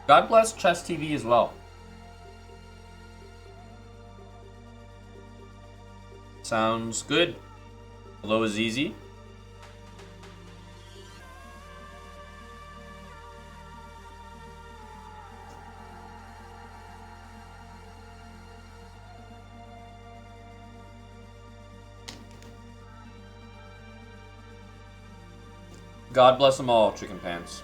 God bless Chess TV as well. Sounds good. Hello is easy. God bless them all, chicken pants.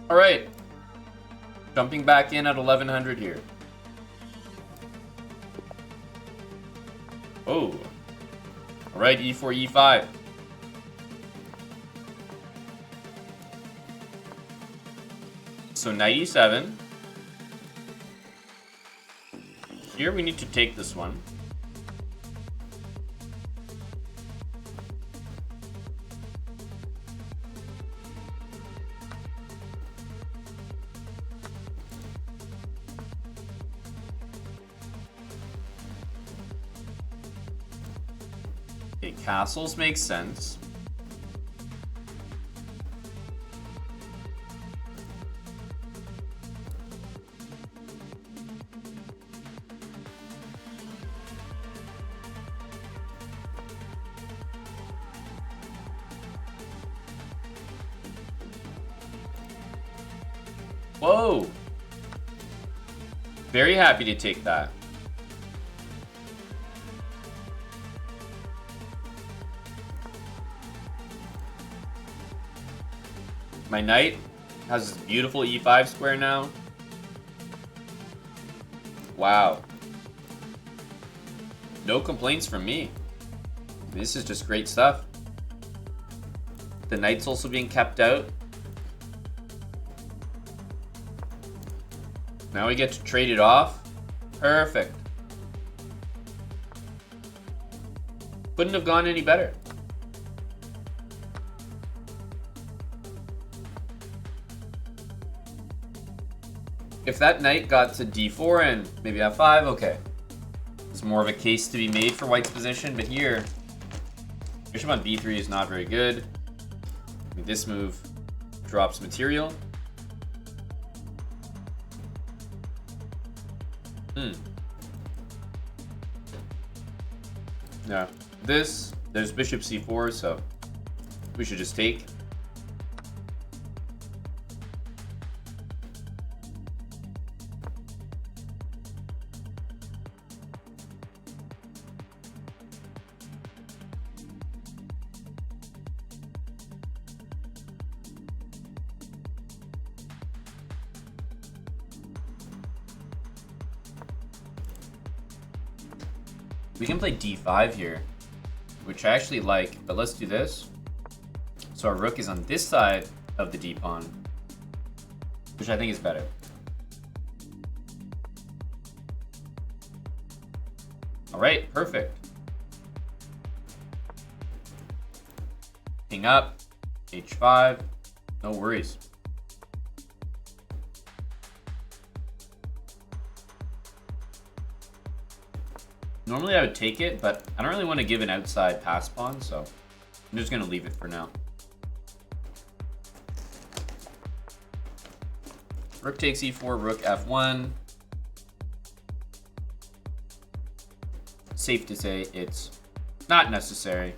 All right, jumping back in at 1100 here. Oh, all right, e4, e5. So knight e7. Here we need to take this one. Okay, castles make sense. Whoa! Very happy to take that. My knight has this beautiful e5 square now. Wow. No complaints from me. This is just great stuff. The knight's also being kept out. Now we get to trade it off. Perfect. Couldn't have gone any better. If that knight got to d4 and maybe f5, okay. It's more of a case to be made for white's position, but here, bishop on b3 is not very good. I mean, this move drops material. Yeah, there's bishop c4, so we should just take. We can play d5 here, which I actually like, but let's do this. So our rook is on this side of the d pawn, which I think is better. All right, perfect. King up, h5, no worries. Normally I would take it, but I don't really want to give an outside pass pawn, so I'm just going to leave it for now. Rook takes e4, rook f1. Safe to say it's not necessary.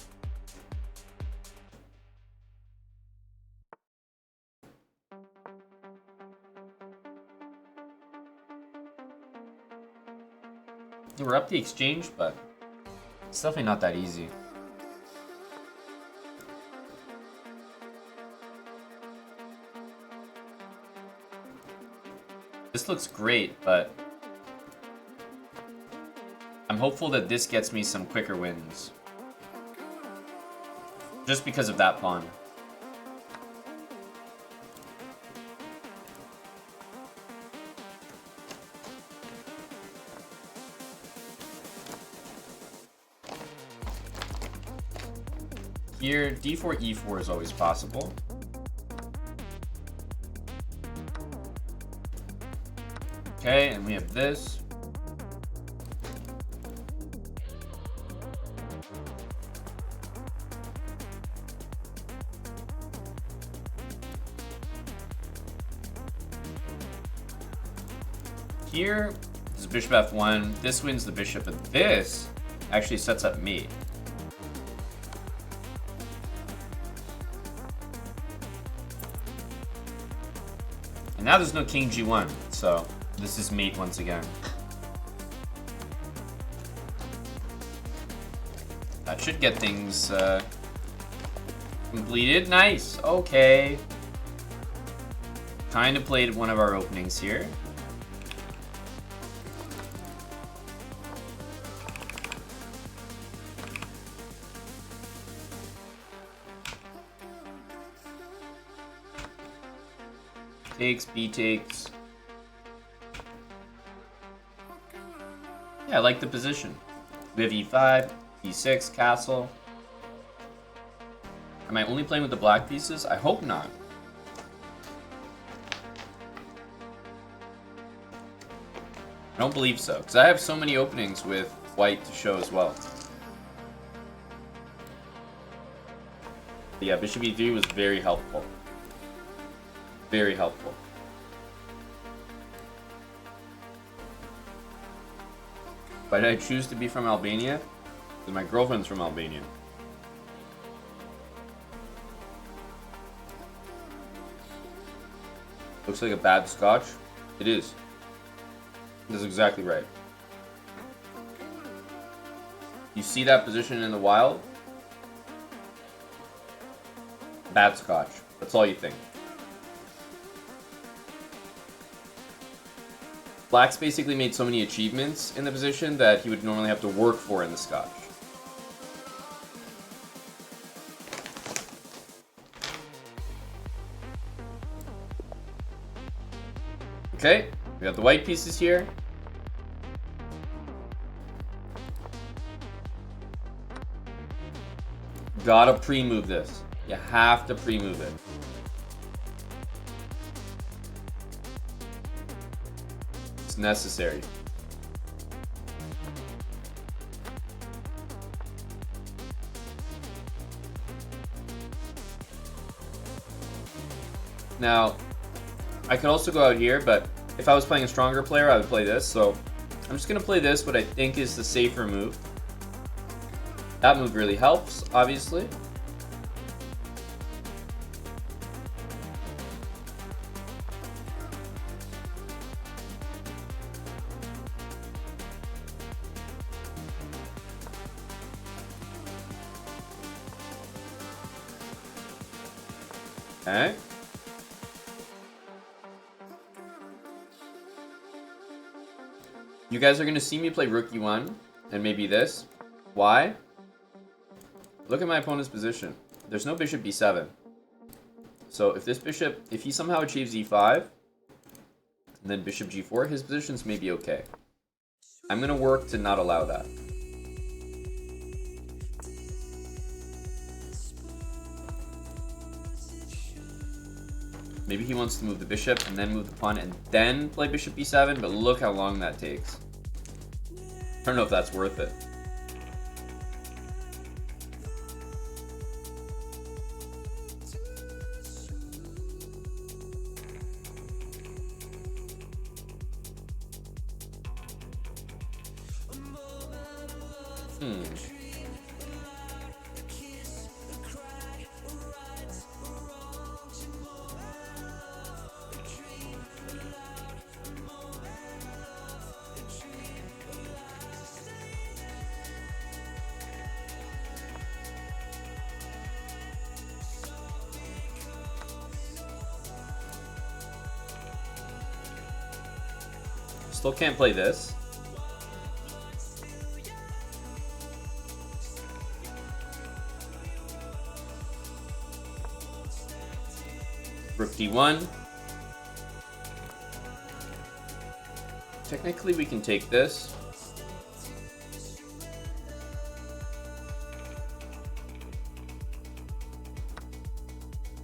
We're up the exchange, but it's definitely not that easy. This looks great, but I'm hopeful that this gets me some quicker wins. Just because of that pawn. Here, d4, e4 is always possible. Okay, and we have this. here, this is bishop f1. This wins the bishop, but this actually sets up mate. And now there's no king g1, so this is mate once again. That should get things completed. Nice. Okay. Kind of played one of our openings here. Takes, B takes. Yeah, I like the position. We have e5, e6, castle. Am I only playing with the black pieces? I hope not. I don't believe so, because I have so many openings with white to show as well. But yeah, bishop e3 was very helpful. Very helpful. Why did I choose to be from Albania? Because my girlfriend's from Albania. Looks like a bad Scotch. It is. That's exactly right. You see that position in the wild? Bad Scotch. That's all you think. Black's basically made so many achievements in the position that he would normally have to work for in the Scotch. Okay, we got the white pieces here. Gotta pre-move this. You have to pre-move it. It's necessary. Now, I could also go out here, but if I was playing a stronger player, I would play this. So I'm just going to play this, what I think is the safer move. That move really helps, obviously. Okay. You guys are going to see me play rook e1 and maybe this. Why? Look at my opponent's position. There's no bishop b7. So if this bishop, if he somehow achieves e5, and then bishop g4, his positions may be okay. I'm going to work to not allow that. Maybe he wants to move the bishop and then move the pawn and then play bishop b7, but look how long that takes. I don't know if that's worth it. Still can't play this. Rook d1. Technically we can take this.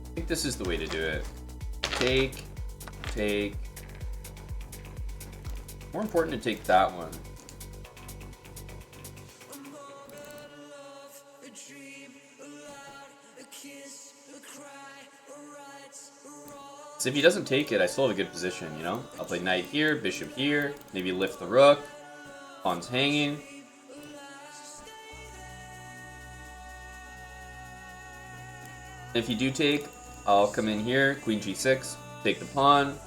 I think this is the way to do it. Take, take. More important to take that one. So if he doesn't take it, I still have a good position, you know? I'll play knight here, bishop here, maybe lift the rook, pawn's hanging. If you do take, I'll come in here, queen g6, take the pawn.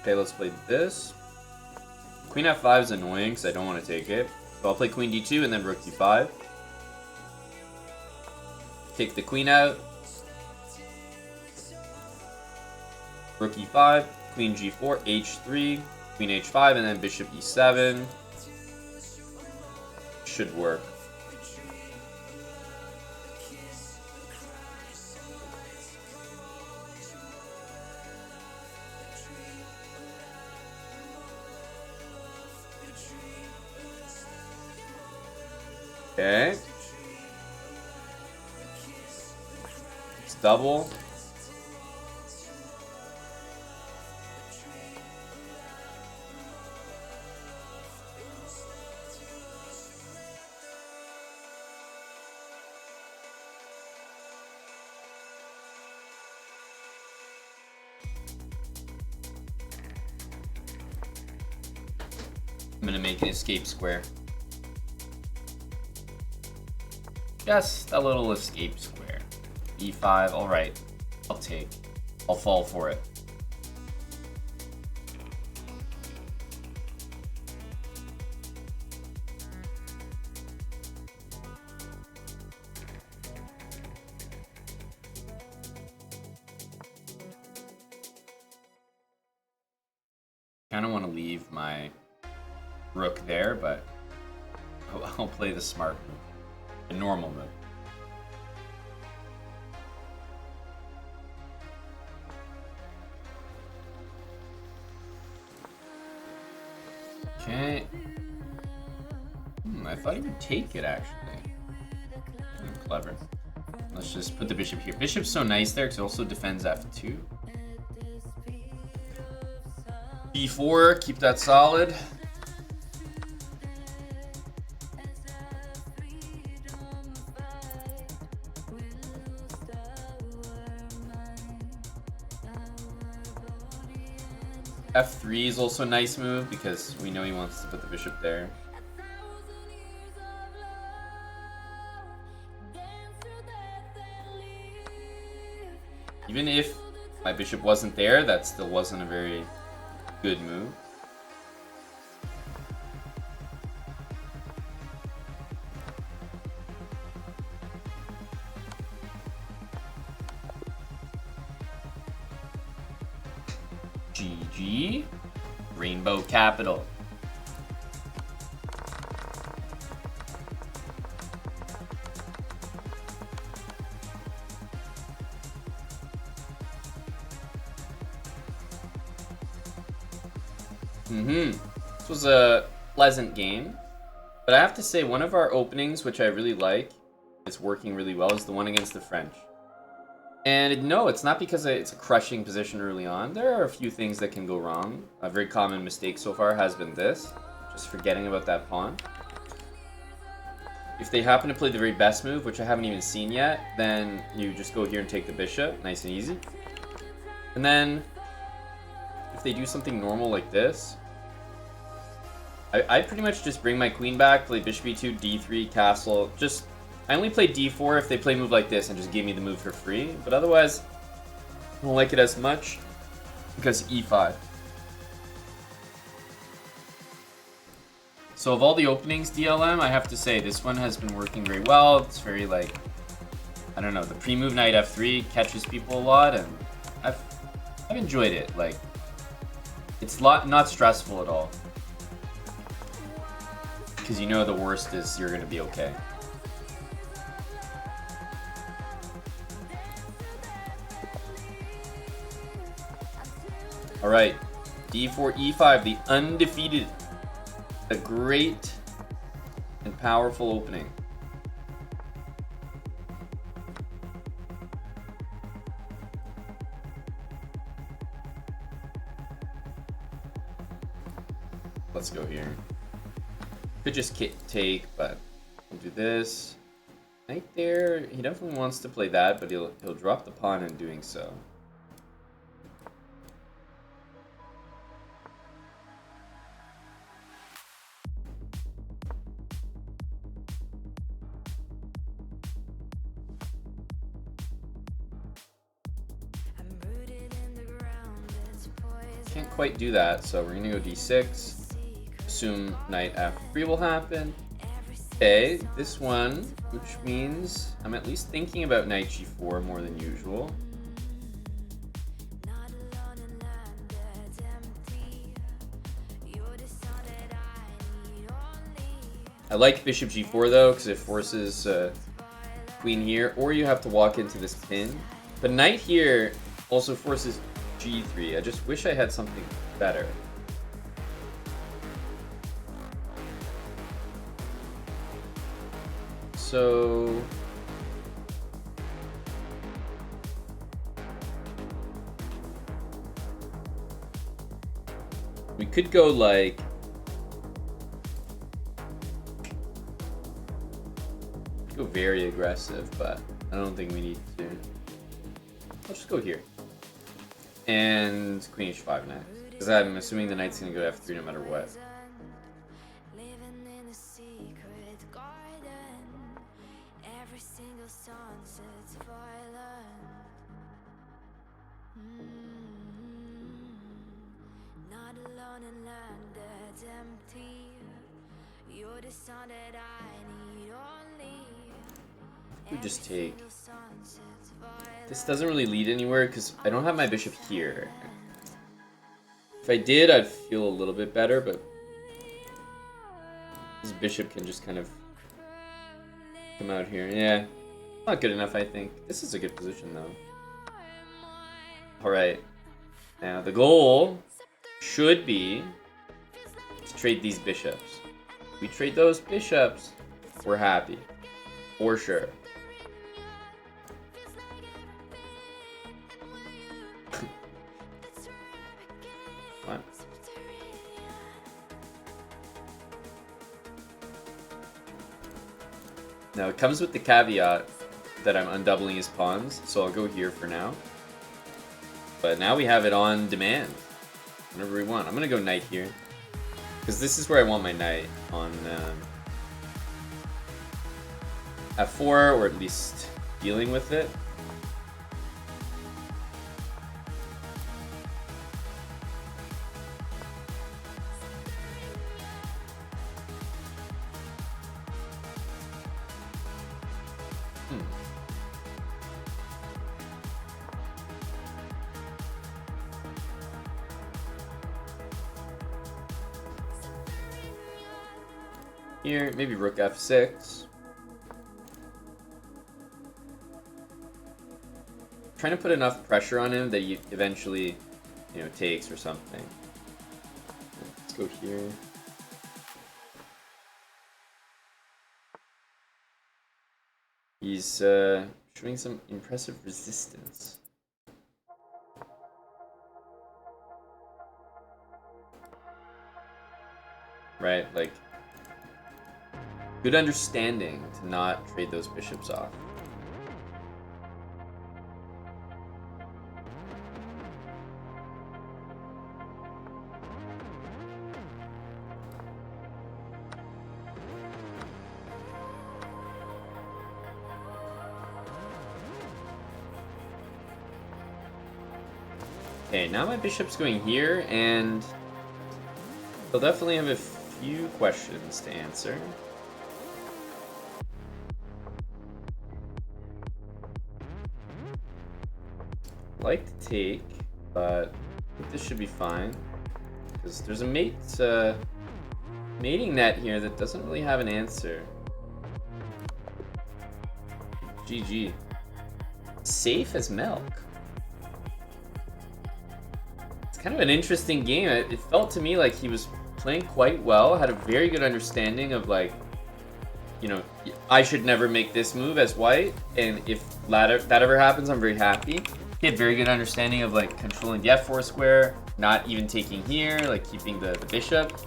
Okay, let's play this. Queen f5 is annoying because I don't want to take it. So I'll play queen d2 and then rook d5. Take the queen out. Rook e5, queen g4, h3, queen h5, and then bishop e7. Should work. Okay. It's double. I'm gonna make an escape square. Just a little escape square. E5, alright. I'll take. I'll fall for it. Kind of want to leave my rook there, but I'll play the smart move. The normal move. Okay. I thought he would take it, actually. Clever. Let's just put the bishop here. Bishop's so nice there because it also defends f2. b4, keep that solid. f3 is also a nice move because we know he wants to put the bishop there. Even if my bishop wasn't there, that still wasn't a very good move. GG. Rainbow Capital. This was a pleasant game, but I have to say one of our openings, which I really like, is working really well, is the one against the French. And no, it's not because it's a crushing position early on. There are a few things that can go wrong. A very common mistake so far has been this, just forgetting about that pawn. If they happen to play the very best move, which I haven't even seen yet, then you just go here and take the bishop, nice and easy. And then, if they do something normal like this, I pretty much just bring my queen back, play bishop e2, d3, castle, just... I only play d4 if they play a move like this and just give me the move for free, but otherwise, I don't like it as much because e5. So of all the openings DLM, I have to say this one has been working very well. It's very like, I don't know, the pre-move knight f3 catches people a lot, and I've enjoyed it. Like, it's not stressful at all. Because you know the worst is you're going to be okay. Alright, d4, e5, the undefeated, a great and powerful opening. Let's go here. Could just take, but we'll do this. Knight there, he definitely wants to play that, but he'll drop the pawn in doing so. Can't quite do that, so we're gonna go d6. Assume knight f3 will happen. Okay, this one, which means I'm at least thinking about knight g4 more than usual. I like bishop g4 though, because it forces queen here, or you have to walk into this pin. But knight here also forces g3. I just wish I had something better. So we could go like go very aggressive, but I don't think we need to. I'll just go here. And queen h5 next. Because I'm assuming the knight's going to go f3 no matter what. We just take. This doesn't really lead anywhere because I don't have my bishop here. If I did, I'd feel a little bit better, but this bishop can just kind of come out here. Yeah, not good enough, I think. This is a good position, though. All right. Now, the goal should be to trade these bishops. If we trade those bishops, we're happy. For sure. What? Now, it comes with the caveat that I'm undoubling his pawns, so I'll go here for now. But now we have it on demand. Whenever we want. I'm going to go knight here. Because this is where I want my knight on f4, or at least dealing with it. Here, maybe rook f6. Trying to put enough pressure on him that he eventually, takes or something. Let's go here. He's showing some impressive resistance. Right, like good understanding to not trade those bishops off. Okay, now my bishop's going here, and he'll definitely have a few questions to answer. Like to take, but I think this should be fine because there's a mating net here that doesn't really have an answer. GG. Safe as milk. It's kind of an interesting game. It felt to me like he was playing quite well, had a very good understanding of like, I should never make this move as white, and if that ever happens, I'm very happy. He had very good understanding of like controlling the f4 square, not even taking here, like keeping the bishop.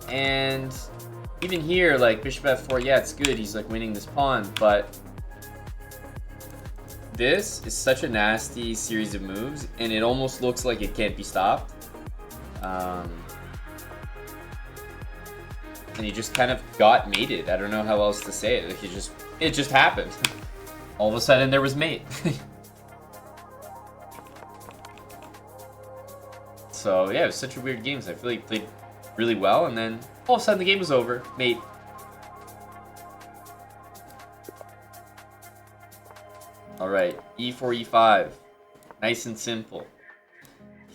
And even here, like, bishop f4, yeah, it's good. He's, like, winning this pawn, but this is such a nasty series of moves, and it almost looks like it can't be stopped. And he just kind of got mated. I don't know how else to say it. Like, it just happened. All of a sudden, there was mate. So, yeah, it was such a weird game. I feel like he played really well, and then all of a sudden the game was over. Mate. Alright, e4, e5. Nice and simple.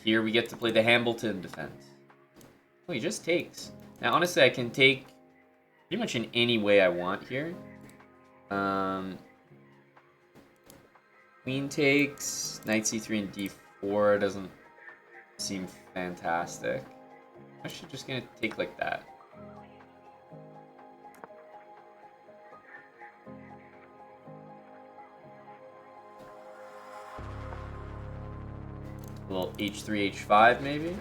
Here we get to play the Hambleton defense. Oh, he just takes. Now, honestly, I can take pretty much in any way I want here. Queen takes, knight c3 and d4 doesn't seem fantastic. I'm actually just gonna take like that. A little h3, h5 maybe.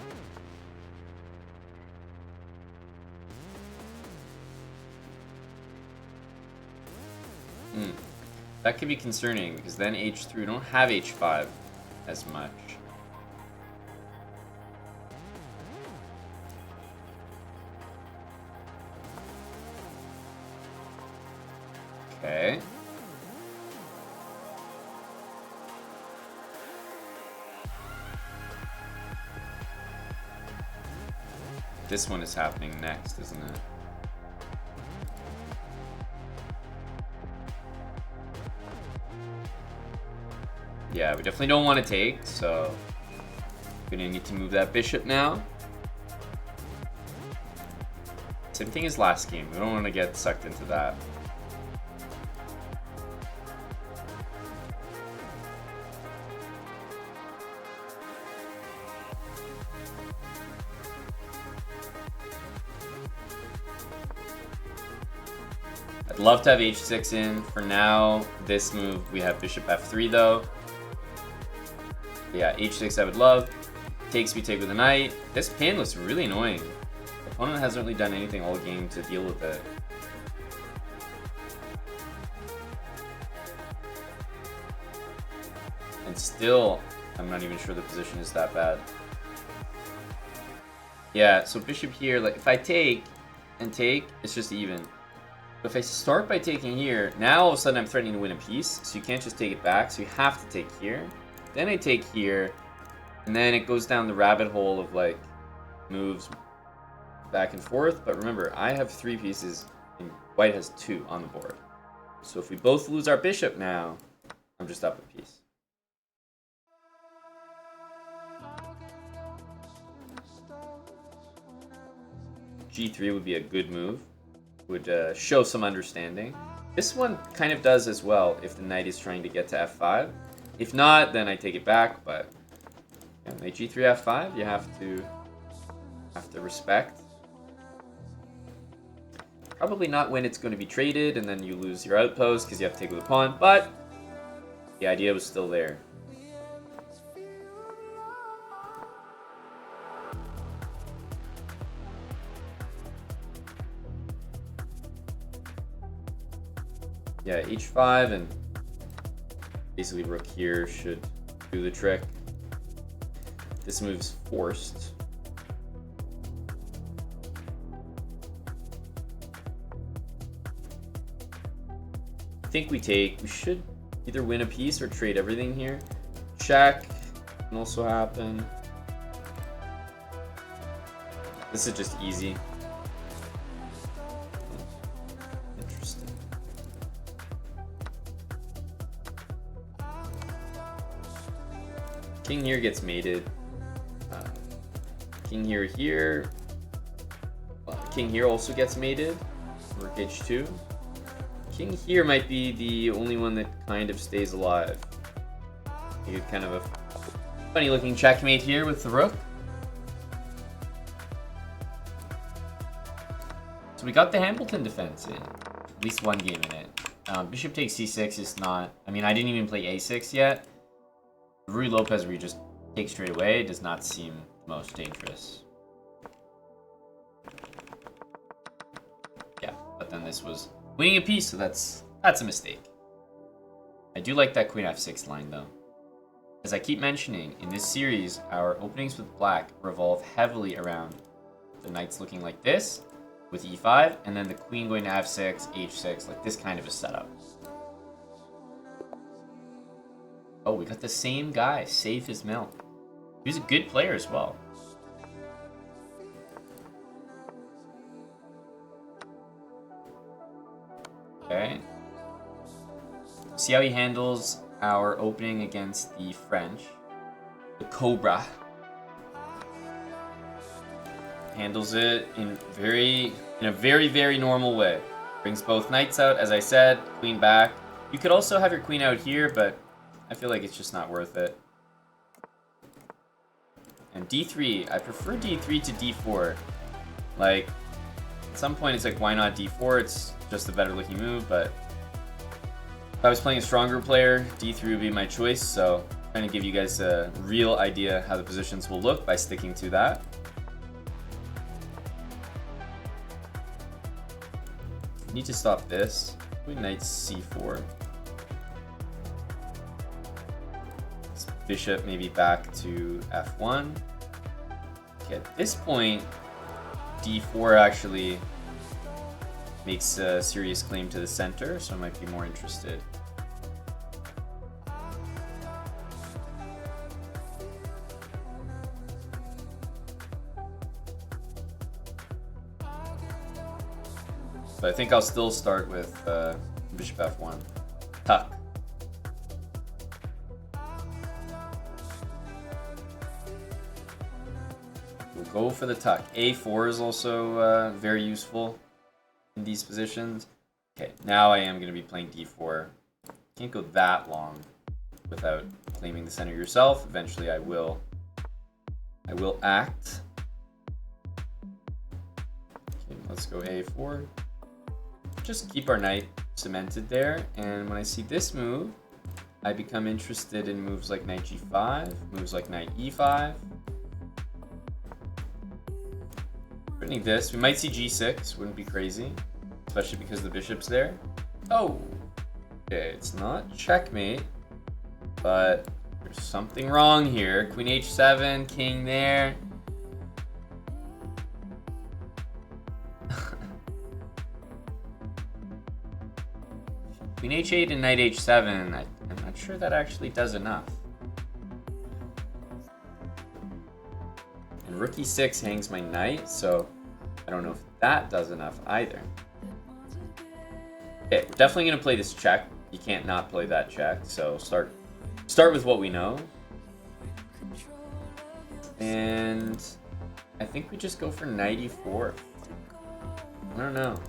That could be concerning because then h3, we don't have h5 as much. Okay. This one is happening next, isn't it? Yeah, we definitely don't want to take, so we're gonna need to move that bishop now. Same thing as last game. We don't want to get sucked into that. I'd love to have h6 in. For now, this move, we have bishop f3 though. Yeah, h6 I would love. Takes, we take with a knight. This pin looks really annoying. The opponent hasn't really done anything all game to deal with it. And still, I'm not even sure the position is that bad. Yeah, so bishop here, like if I take and take, it's just even. But if I start by taking here, now all of a sudden I'm threatening to win a piece, so you can't just take it back, so you have to take here. Then I take here, and then it goes down the rabbit hole of like moves back and forth. But remember, I have 3 pieces, and white has 2 on the board. So if we both lose our bishop now, I'm just up a piece. G3 would be a good move. Would show some understanding. This one kind of does as well if the knight is trying to get to f5. If not, then I take it back, but yeah, knight g3, f5, you have to respect. Probably not when it's going to be traded and then you lose your outpost because you have to take with a pawn, but the idea was still there. Yeah, h5 and basically rook here should do the trick. This move's forced. I think we take. We should either win a piece or trade everything here. Check can also happen. This is just easy. Interesting. King here gets mated. King here. King here also gets mated. Rook h2. King here might be the only one that kind of stays alive. You get kind of a funny looking checkmate here with the rook. So we got the Hambleton defense in. At least one game in it. Bishop takes c6 is not... I mean, I didn't even play a6 yet. Ruy Lopez, where you just take straight away, does not seem the most dangerous. but then this was winning a piece, so that's a mistake. I do like that queen f6 line though. As I keep mentioning, in this series, our openings with black revolve heavily around the knights looking like this, with e5, and then the queen going to f6, h6, like this kind of a setup. Oh, we got the same guy, save his milk. He's a good player as well. Okay. See how he handles our opening against the French. The Cobra. Handles it in a very, very normal way. Brings both knights out, as I said, queen back. You could also have your queen out here, but I feel like it's just not worth it. And d3, I prefer d3 to d4. Like, at some point it's like, why not d4? It's just a better looking move, but if I was playing a stronger player, d3 would be my choice, so I'm trying to give you guys a real idea how the positions will look by sticking to that. Need to stop this. Knight c4. This bishop maybe back to f1. Okay, at this point, d4 actually makes a serious claim to the center, so I might be more interested. But I think I'll still start with bishop f1. Tuck. We'll go for the tuck. a4 is also very useful in these positions. Okay, now I am going to be playing d4. Can't go that long without claiming the center yourself. Eventually I will act. Okay, let's go a4. Just keep our knight cemented there, and when I see this move, I become interested in moves like knight g5, moves like knight e5. Threatening this, we might see g6, wouldn't be crazy, especially because the bishop's there. Oh, okay, it's not checkmate, but there's something wrong here. Queen h7, king there. Queen h8 and knight h7, I'm not sure that actually does enough. And rook e6 hangs my knight, so I don't know if that does enough either. Okay, we're definitely going to play this check. You can't not play that check, so start with what we know. And I think we just go for knight e4. I don't know.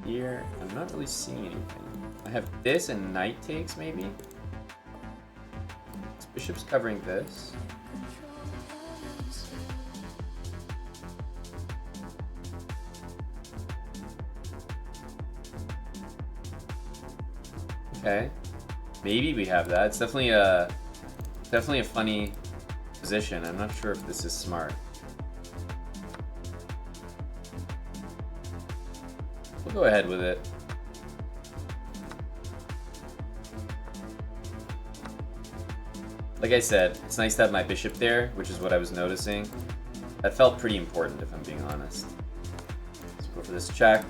Here, I'm not really seeing anything. I have this and knight takes, maybe? This bishop's covering this. Okay. Maybe we have that. It's definitely a funny position. I'm not sure if this is smart. We'll go ahead with it. Like I said, it's nice to have my bishop there, which is what I was noticing. That felt pretty important, if I'm being honest. Let's go for this check.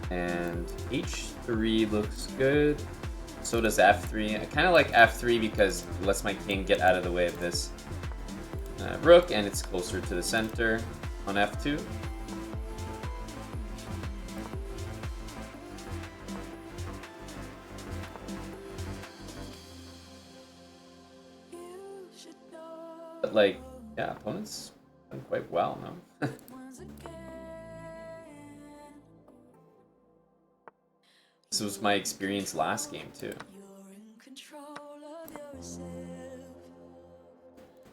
And h3 looks good. So does f3. I kind of like f3 because it lets my king get out of the way of this rook, and it's closer to the center on f2. But like, yeah, opponent's done quite well, no? This was my experience last game too.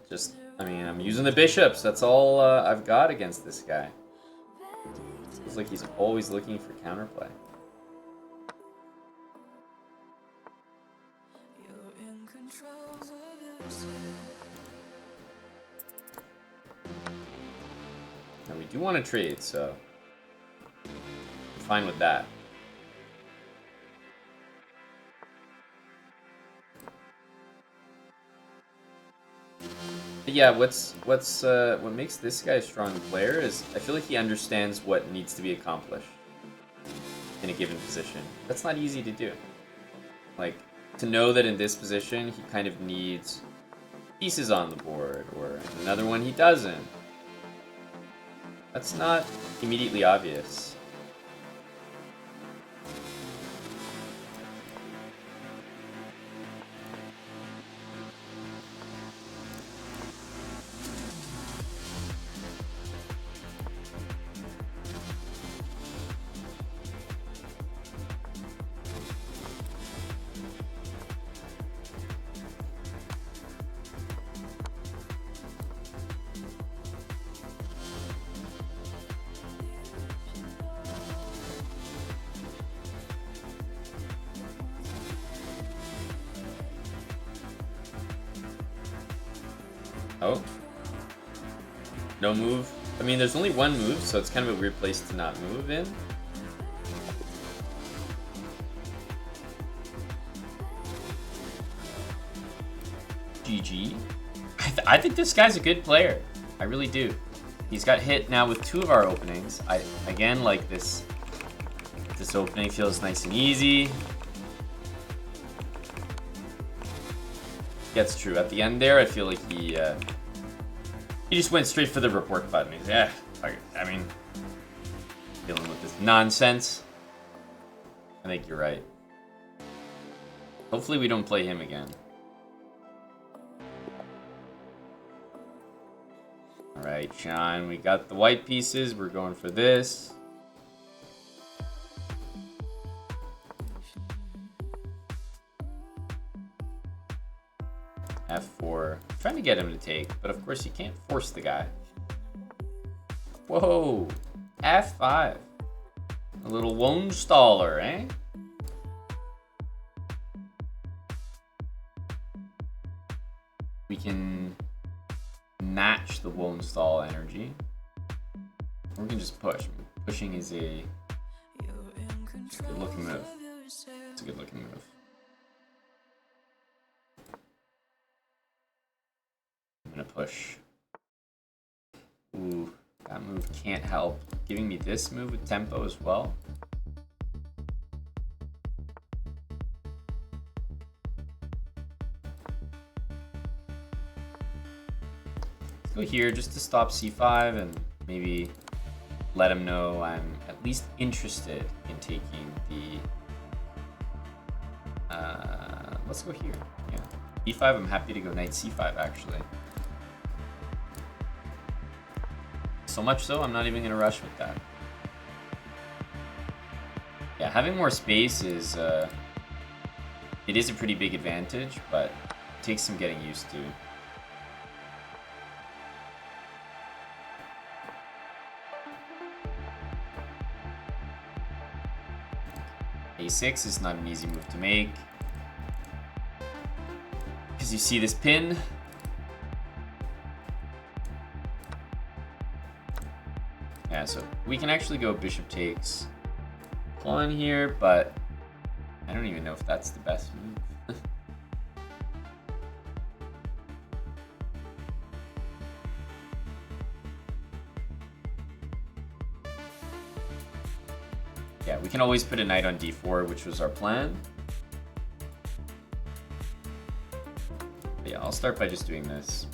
Just, I mean, I'm using the bishops. That's all I've got against this guy. Feels like he's always looking for counterplay. Now we do want to trade, so I'm fine with that. But yeah, what makes this guy a strong player is I feel like he understands what needs to be accomplished in a given position. That's not easy to do. Like, to know that in this position he kind of needs pieces on the board, or another one he doesn't. That's not immediately obvious. Oh. No move. I mean, there's only one move, so it's kind of a weird place to not move in. GG. I think this guy's a good player. I really do. He's got hit now with 2 of our openings. I, again, like this. This opening feels nice and easy. That's true. At the end there, I feel like he just went straight for the report button. He's, yeah, I mean, dealing with this nonsense. I think you're right. Hopefully we don't play him again. Alright, Sean, we got the white pieces. We're going for this. F4. I'm trying to get him to take, but of course you can't force the guy. Whoa! F5. A little Wohnstaller, eh? We can match the Wohnstall energy. Or we can just push. Pushing is a good looking move. It's a good looking move. I'm gonna push. Ooh, that move can't help. Giving me this move with tempo as well. Let's go here just to stop c5 and maybe let him know I'm at least interested in taking the... let's go here. Yeah, e5, I'm happy to go knight c5 actually. So much so, I'm not even going to rush with that. Yeah, having more space is... it is a pretty big advantage, but it takes some getting used to. A6 is not an easy move to make. Because you see this pin. Yeah, so we can actually go bishop takes pawn here, but I don't even know if that's the best move. Yeah, we can always put a knight on d4, which was our plan. But yeah, I'll start by just doing this.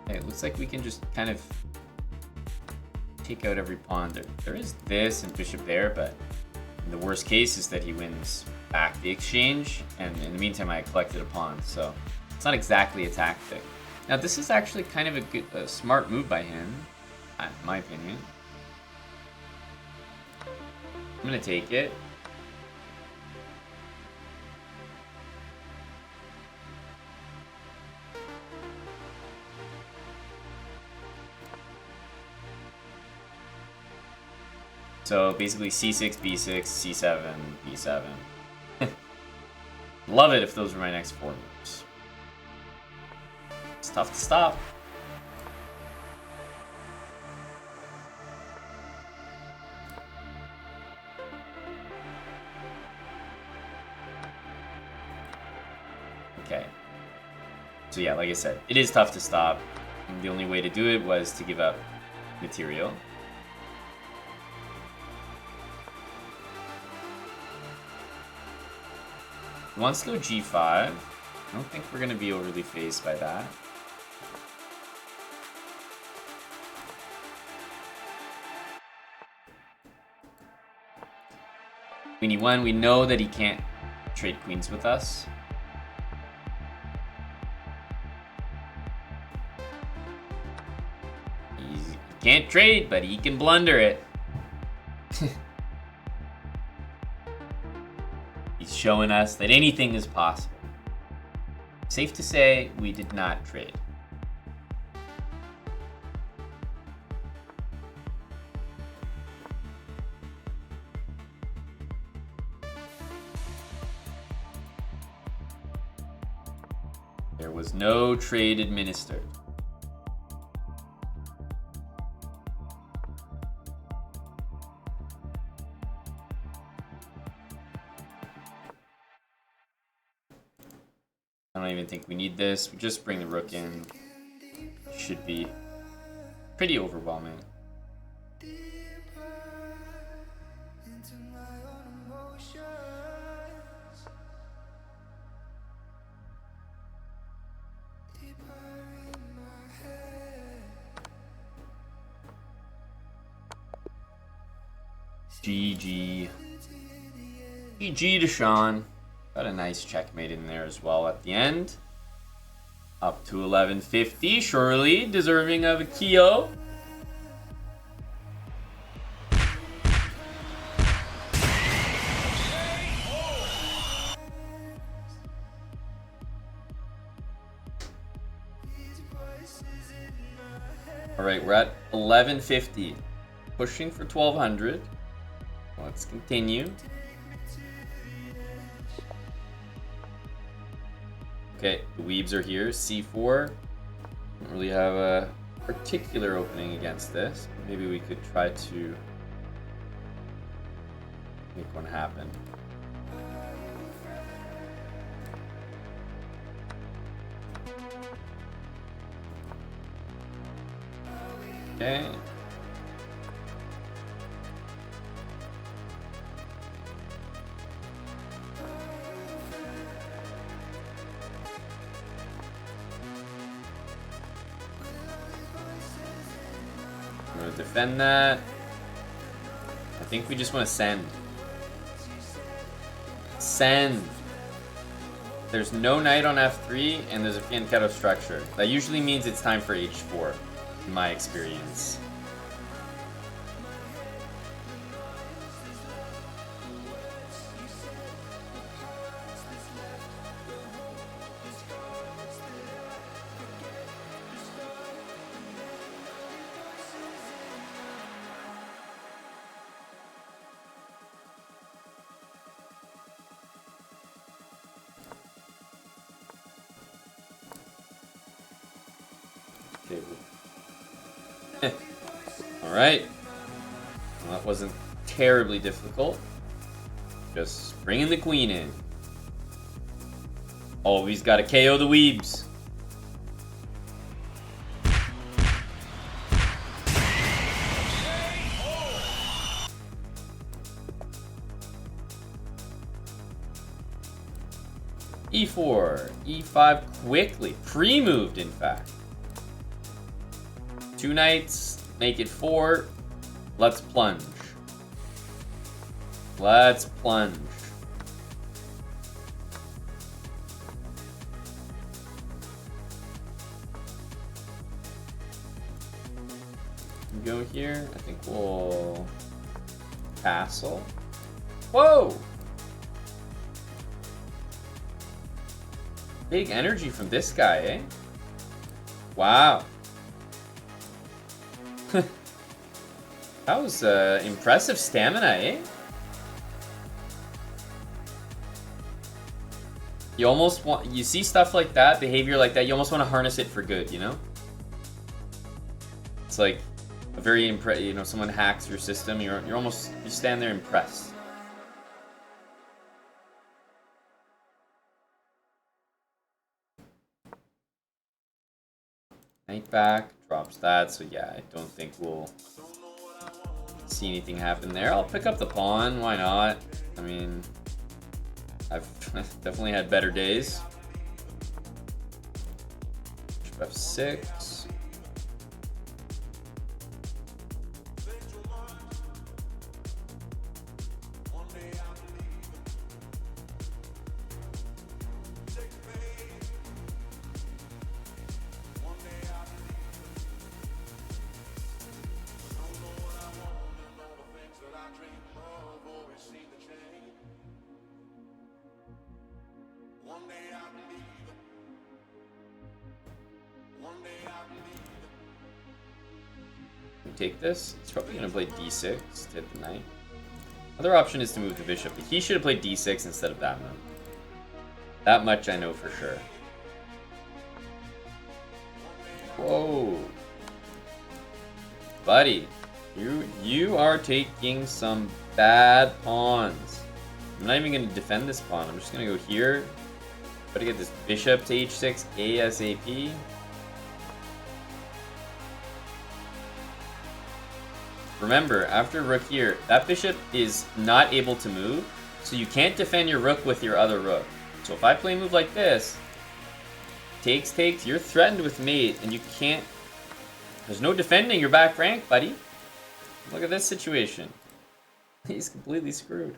Okay, it looks like we can just kind of take out every pawn. There is this and bishop there, but the worst case is that he wins back the exchange, and in the meantime I collected a pawn, so it's not exactly a tactic. Now this is actually kind of a smart move by him, in my opinion. I'm gonna take it. So basically c6, b6, c7, b7. Love it if those were my next 4 moves. It's tough to stop. Okay. So yeah, like I said, it is tough to stop. And the only way to do it was to give up material. He wants to go g5. I don't think we're going to be overly fazed by that. Queen e1, we know that he can't trade queens with us. He can't trade, but he can blunder it. He's showing us that anything is possible. Safe to say, we did not trade. There was no trade administered. I don't even think we need this. We just bring the rook in. Should be pretty overwhelming. GG. GG to Sean. Got a nice checkmate in there as well at the end. Up to 1150, surely deserving of a Kyo. All right, we're at 1150, pushing for 1200. Let's continue. Okay, the weebs are here. C4. Don't really have a particular opening against this. Maybe we could try to make one happen. Okay. Defend that. I think we just want to send. Send. There's no knight on f3 and there's a fianchetto structure. That usually means it's time for h4, in my experience. Alright. Well, that wasn't terribly difficult. Just bringing the queen in. Always gotta KO the weebs. E4, E5 quickly. Pre-moved, in fact. 2 knights, make it 4. Let's plunge. Let's plunge. Go here. I think we'll castle. Whoa! Big energy from this guy, eh? Wow. That was impressive stamina, eh? You almost want, you see stuff like that, behavior like that, you almost want to harness it for good, you know? It's like a very you know, someone hacks your system, you're almost, you stand there impressed. Knight back, drops that, so yeah, I don't think we'll see anything happen there. I'll pick up the pawn, why not? I mean, I've definitely had better days. F6. Take this. He's probably going to play d6 to hit the knight. Other option is to move the bishop, but he should have played d6 instead of that move. That much I know for sure. Whoa. Buddy, you are taking some bad pawns. I'm not even going to defend this pawn. I'm just going to go here. Try to get this bishop to h6 ASAP. Remember, after rook here, that bishop is not able to move, so you can't defend your rook with your other rook. So if I play a move like this, takes, you're threatened with mate, and you can't... There's no defending your back rank, buddy. Look at this situation. He's completely screwed.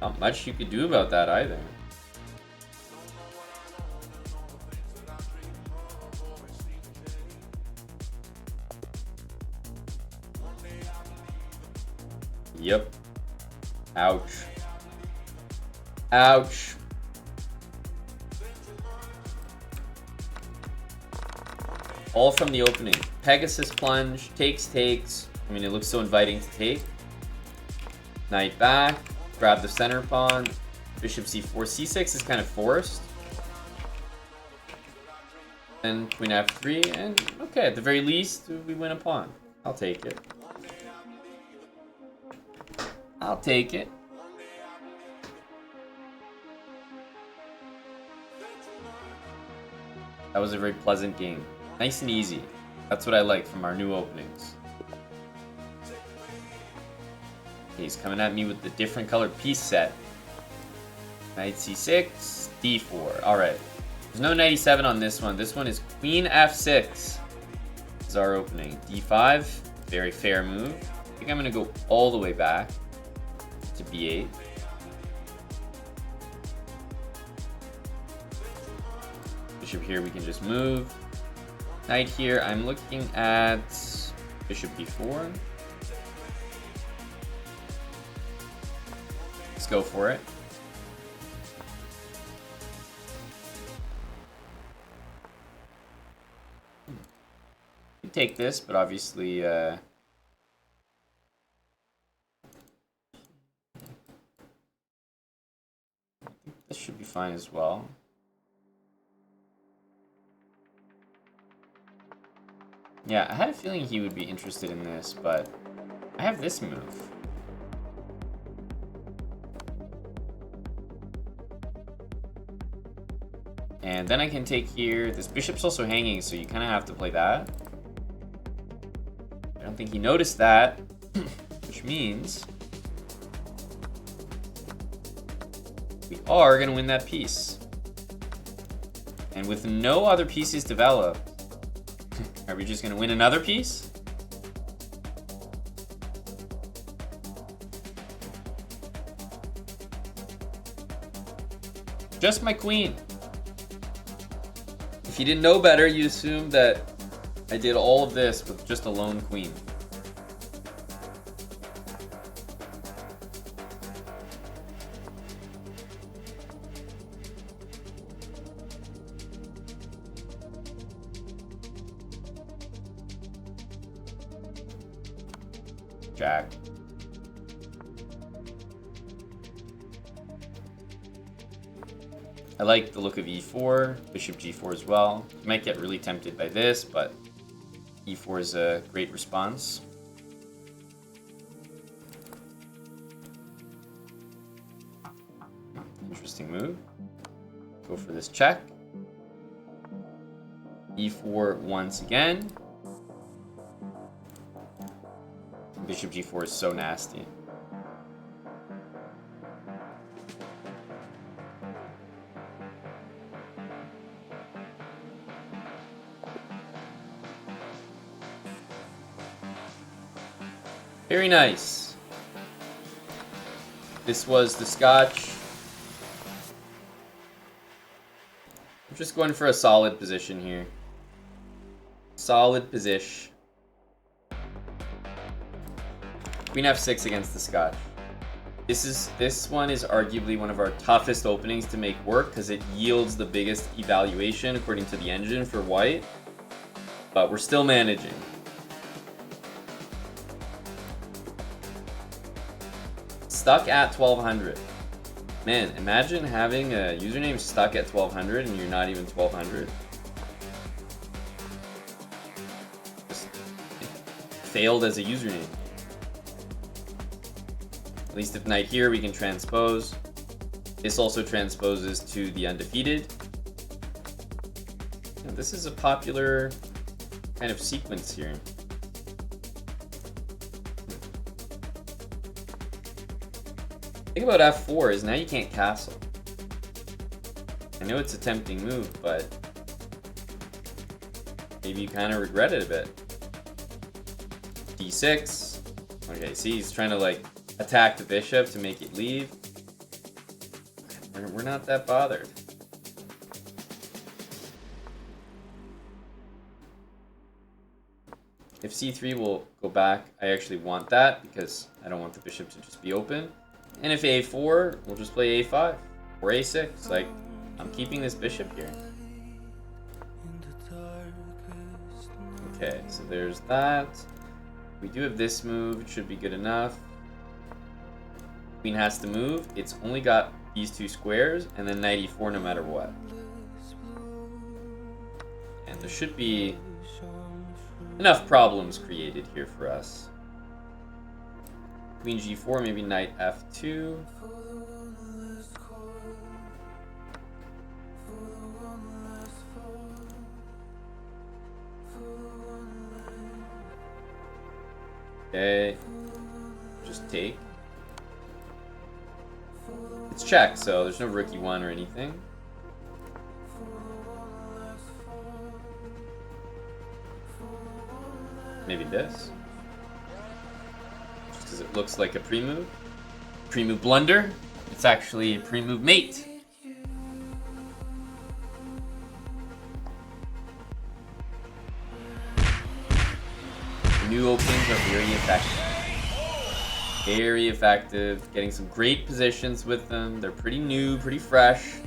Not much you could do about that either. Yep. Ouch. Ouch. All from the opening. Pegasus plunge, takes. I mean, it looks so inviting to take. Knight back. Grab the center pawn. Bishop c4. c6 is kind of forced. And queen f3. And okay, at the very least, we win a pawn. I'll take it. I'll take it. That was a very pleasant game. Nice and easy. That's what I like from our new openings. He's coming at me with the different colored piece set. Knight c6, d4. Alright. There's no knight e7 on this one. This one is queen f6. This is our opening. d5. Very fair move. I think I'm going to go all the way back to b8. Bishop here we can just move. Knight here, I'm looking at bishop b4. Let's go for it. You take this, but obviously this should be fine as well. Yeah, I had a feeling he would be interested in this, but I have this move. And then I can take here. This bishop's also hanging, so you kind of have to play that. I don't think he noticed that, which means we are going to win that piece. And with no other pieces developed, are we just going to win another piece? Just my queen. If you didn't know better, you'd assume that I did all of this with just a lone queen. jack. I like the look of e4, bishop g4 as well. You might get really tempted by this, but e4 is a great response. Interesting move. Go for this check. e4 once again. Bishop g4 is so nasty. Very nice. This was the Scotch. I'm just going for a solid position here. Solid position. Queen f6 against the Scotch. This one is arguably one of our toughest openings to make work because it yields the biggest evaluation according to the engine for white. But we're still managing. Stuck at 1200. Man, imagine having a username stuck at 1200 and you're not even 1200. Just failed as a username. At least if knight here, we can transpose. This also transposes to the undefeated. And this is a popular kind of sequence here. The thing about f4 is now you can't castle. I know it's a tempting move, but maybe you kind of regret it a bit. d6. Okay, see, he's trying to like attack the bishop to make it leave. We're not that bothered. If c3 will go back, I actually want that because I don't want the bishop to just be open. And if a4, we'll just play a5 or a6. Like, I'm keeping this bishop here. Okay, so there's that. We do have this move. It should be good enough. Queen has to move. It's only got these two squares and then knight e4 no matter what. And there should be enough problems created here for us. Queen g4, maybe knight f2. Okay, just take. It's check, so there's no rook e1 or anything. Maybe this. Just because it looks like a pre-move. Pre-move blunder. It's actually a pre-move mate. The new openings are very effective. Very effective. Getting some great positions with them. They're pretty new, pretty fresh.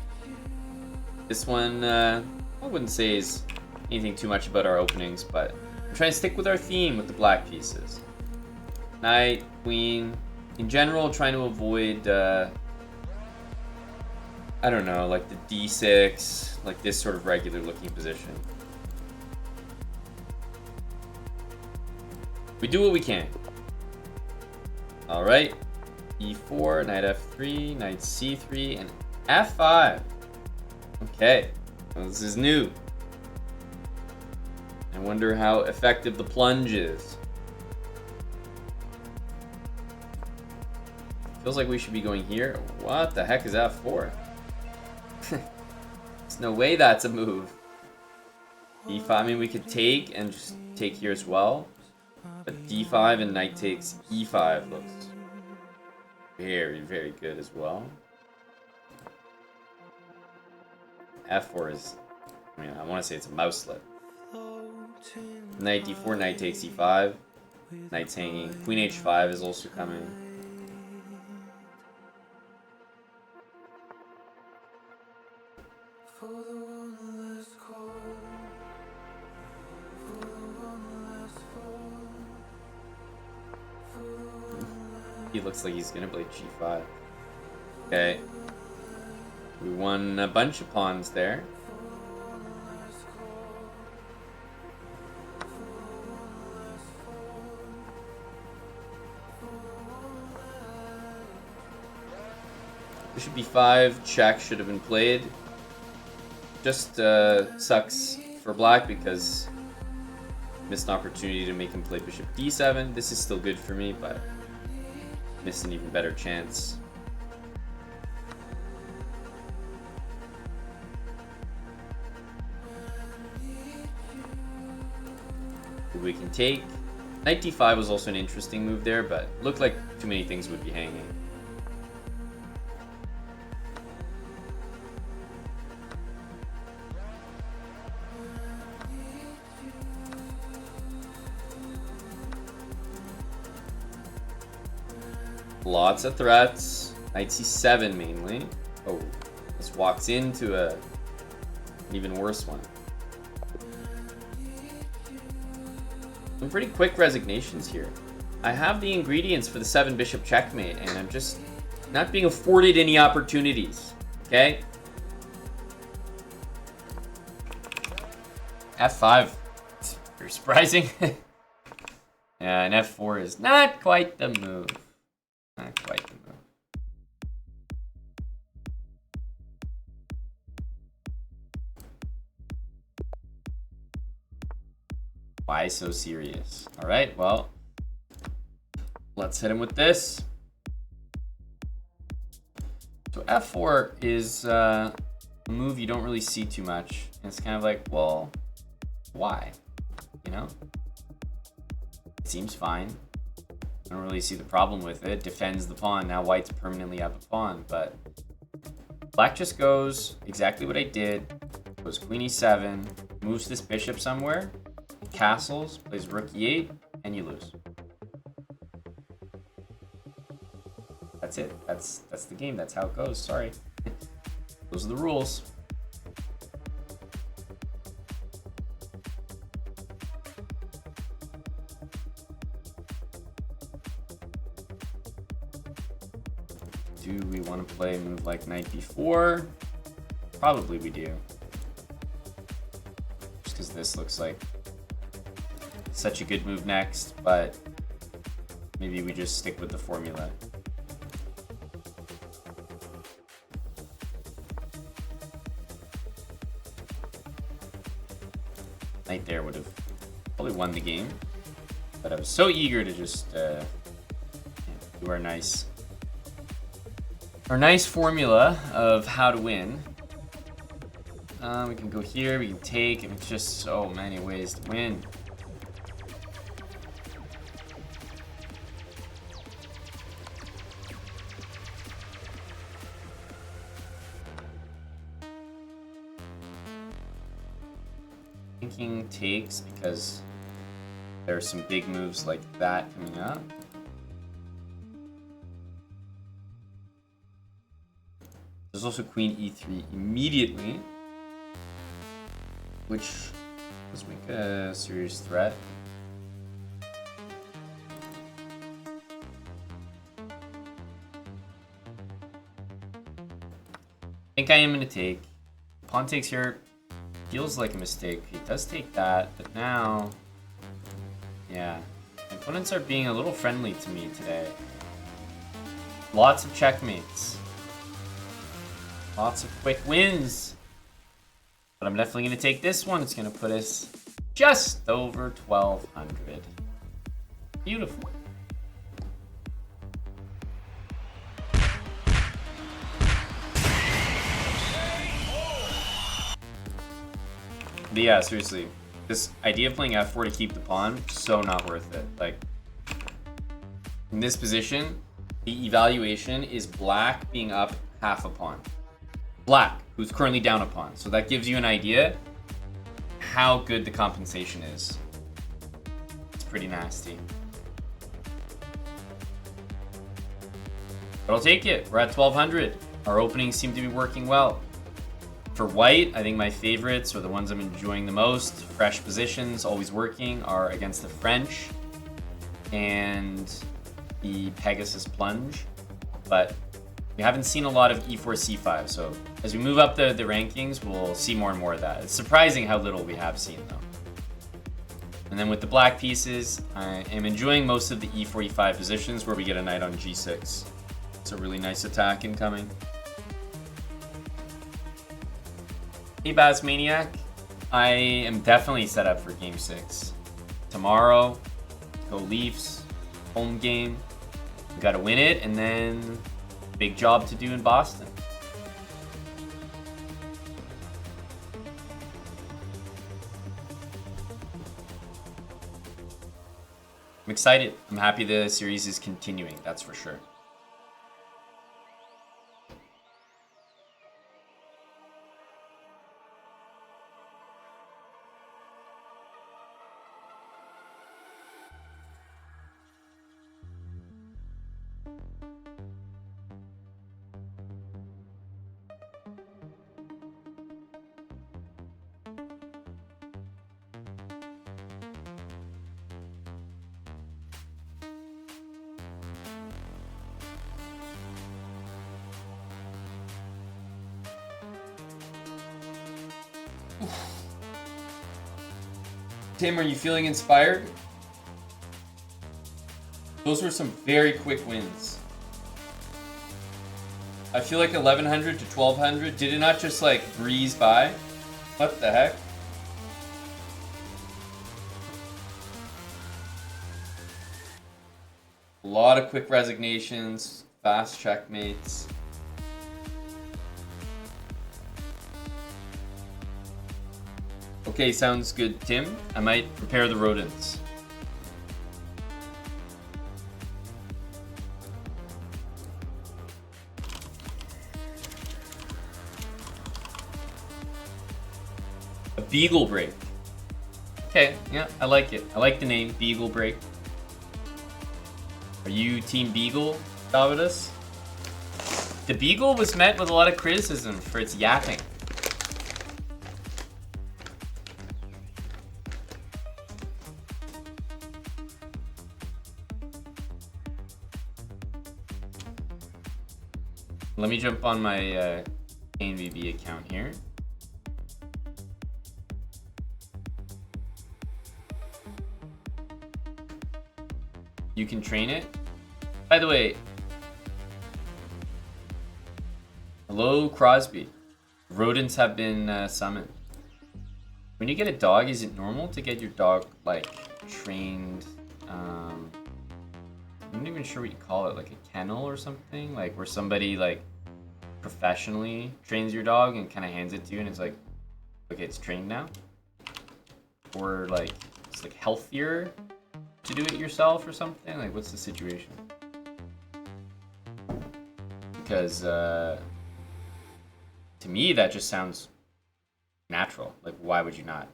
This one, I wouldn't say is anything too much about our openings, but I'm trying to stick with our theme with the black pieces. Knight, queen. In general, trying to avoid, I don't know, like the d6, like this sort of regular looking position. We do what we can. Alright. e4, knight f3, knight c3, and f5. Okay. Well, this is new. I wonder how effective the plunge is. Feels like we should be going here. What the heck is f4? There's no way that's a move. d5, I mean, we could take and just take here as well. But d5 and knight takes e5 looks very, very good as well. f4 is, I mean, I want to say it's a mouselet. Knight d4, knight takes e5. Knight's hanging. Queen h5 is also coming. He looks like he's gonna play g5. Okay. We won a bunch of pawns there. Bishop b5, check should have been played. Just sucks for black because missed an opportunity to make him play bishop d7. This is still good for me, but missed an even better chance. We can take. Knight d5 was also an interesting move there, but looked like too many things would be hanging. Lots of threats. Knight c7 mainly. Oh, this walks into an even worse one. Some pretty quick resignations here. I have the ingredients for the 7 bishop checkmate, and I'm just not being afforded any opportunities. Okay? f5. It's very surprising. Yeah, and f4 is not quite the move. Not quite the move. Why so serious? All right, well, let's hit him with this. So f4 is a move you don't really see too much. And it's kind of like, well, why? You know? It seems fine. I don't really see the problem with it. Defends the pawn. Now white's permanently up a pawn, but black just goes exactly what I did. Goes queen e7, moves this bishop somewhere, castles, plays rook e8, and you lose. That's it. That's the game. That's how it goes. Sorry. Those are the rules. Do we want to play a move like knight b4? Probably we do. Just because this looks like such a good move next, but maybe we just stick with the formula. Knight there would have probably won the game, but I was so eager to just do our nice formula of how to win. We can go here, we can take, and it's just so many ways to win. Thinking takes because there are some big moves like that coming up. There's also queen e3 immediately, which does make a serious threat. I think I am going to take. Pawn takes here. Feels like a mistake. He does take that, but now, yeah. My opponents are being a little friendly to me today. Lots of checkmates. Lots of quick wins. But I'm definitely going to take this one. It's going to put us just over 1,200. Beautiful. But yeah, seriously, this idea of playing f4 to keep the pawn, so not worth it. Like, in this position, the evaluation is black being up half a pawn. Black, who's currently down a pawn. So that gives you an idea how good the compensation is. It's pretty nasty. But I'll take it. We're at 1,200. Our openings seem to be working well. For white, I think my favorites, or the ones I'm enjoying the most, fresh positions, always working, are against the French and the Pegasus plunge, but we haven't seen a lot of e4, c5. So as we move up the rankings, we'll see more and more of that. It's surprising how little we have seen though. And then with the black pieces, I am enjoying most of the e4, e5 positions where we get a knight on g6. It's a really nice attack incoming. Hey Baz Maniac, I am definitely set up for game 6. Tomorrow, go Leafs, home game. We gotta win it, and then big job to do in Boston. I'm excited. I'm happy the series is continuing, that's for sure. Tim, are you feeling inspired? Those were some very quick wins. I feel like 1100 to 1200, did it not just like breeze by? What the heck? A lot of quick resignations, fast checkmates. Okay, sounds good, Tim. I might prepare the rodents. A beagle break. Okay, yeah, I like it. I like the name, beagle break. Are you Team Beagle, Davidus? The beagle was met with a lot of criticism for its yapping. Let me jump on my KNVB account here. You can train it. By the way, hello Crosby. Rodents have been summoned. When you get a dog, is it normal to get your dog like trained? I'm not even sure what you call it, like a kennel or something, like where somebody like professionally trains your dog and kind of hands it to you, and it's like, okay, it's trained now, or like it's like healthier to do it yourself or something. Like, what's the situation? Because to me that just sounds natural. Like, why would you not?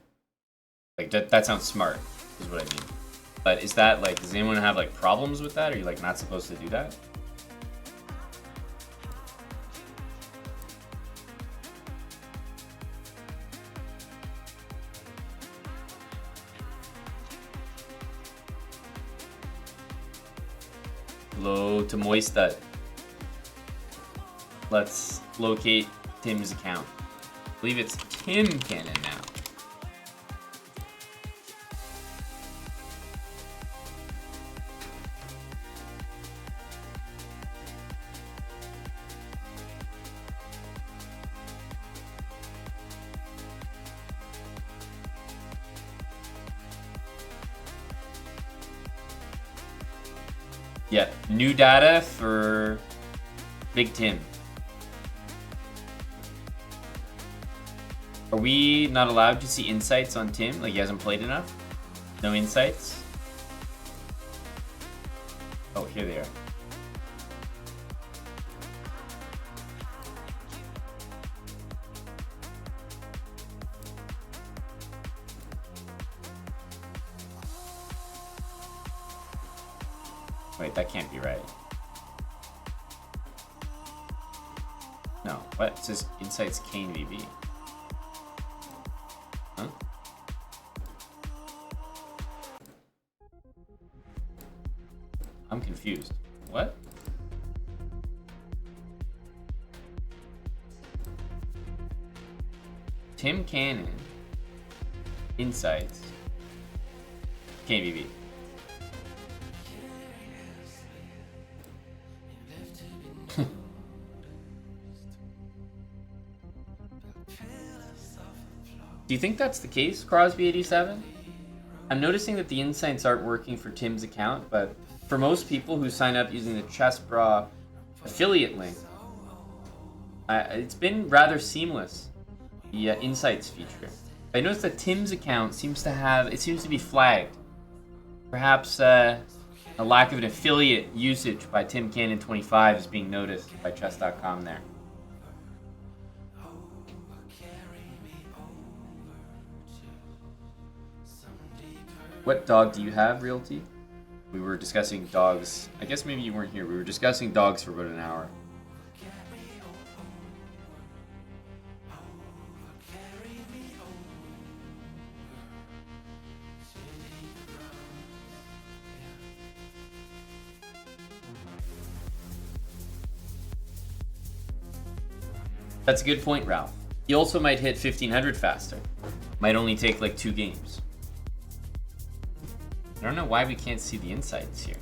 Like that sounds smart is what I mean. But is that like, does anyone have like problems with that? Are you like not supposed to do that? Hello to Moistad. Let's locate Tim's account. I believe it's Tim Cannon now. Yeah, new data for Big Tim. Are we not allowed to see insights on Tim? Like, he hasn't played enough? No insights? Oh, here they are. Wait, that can't be right. No, what? It says Insights KNVB. Huh? I'm confused. confused. What? Tim Cannon. Insights. Can't be beat. Do you think that's the case, Crosby87? I'm noticing that the insights aren't working for Tim's account, but for most people who sign up using the chessbrah affiliate link, it's been rather seamless, the insights feature. I noticed that Tim's account seems to be flagged. Perhaps a lack of an affiliate usage by Tim Cannon 25 is being noticed by chess.com there. What dog do you have, Realty? We were discussing dogs. I guess maybe you weren't here. We were discussing dogs for about an hour. That's a good point, Ralph. He also might hit 1500 faster. Might only take like 2 games. I don't know why we can't see the insights here.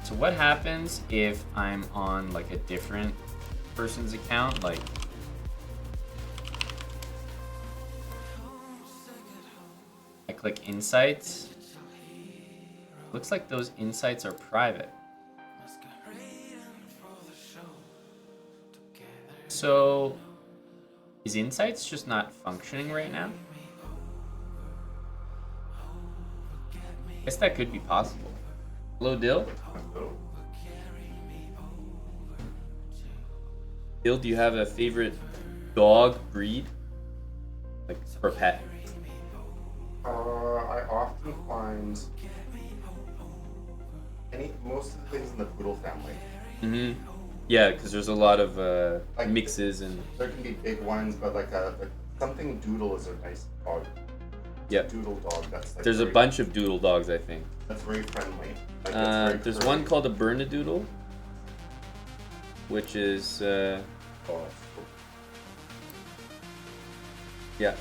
So what happens if I'm on like a different person's account? Like, I click insights. Looks like those insights are private. So, is insights just not functioning right now? I guess that could be possible. Hello, Dill? Hello. Dill, do you have a favorite dog breed? Like, for pet? I often find most of the things in the poodle family. Mm-hmm. Yeah, because there's a lot of Like, mixes and... There can be big ones, but like something doodle is a nice dog. Yep. Doodle dog. That's like There's a bunch of doodle dogs, I think. That's very friendly. Like, very There's curly. one called a Bernedoodle, which is Oh, that's cool. yeah.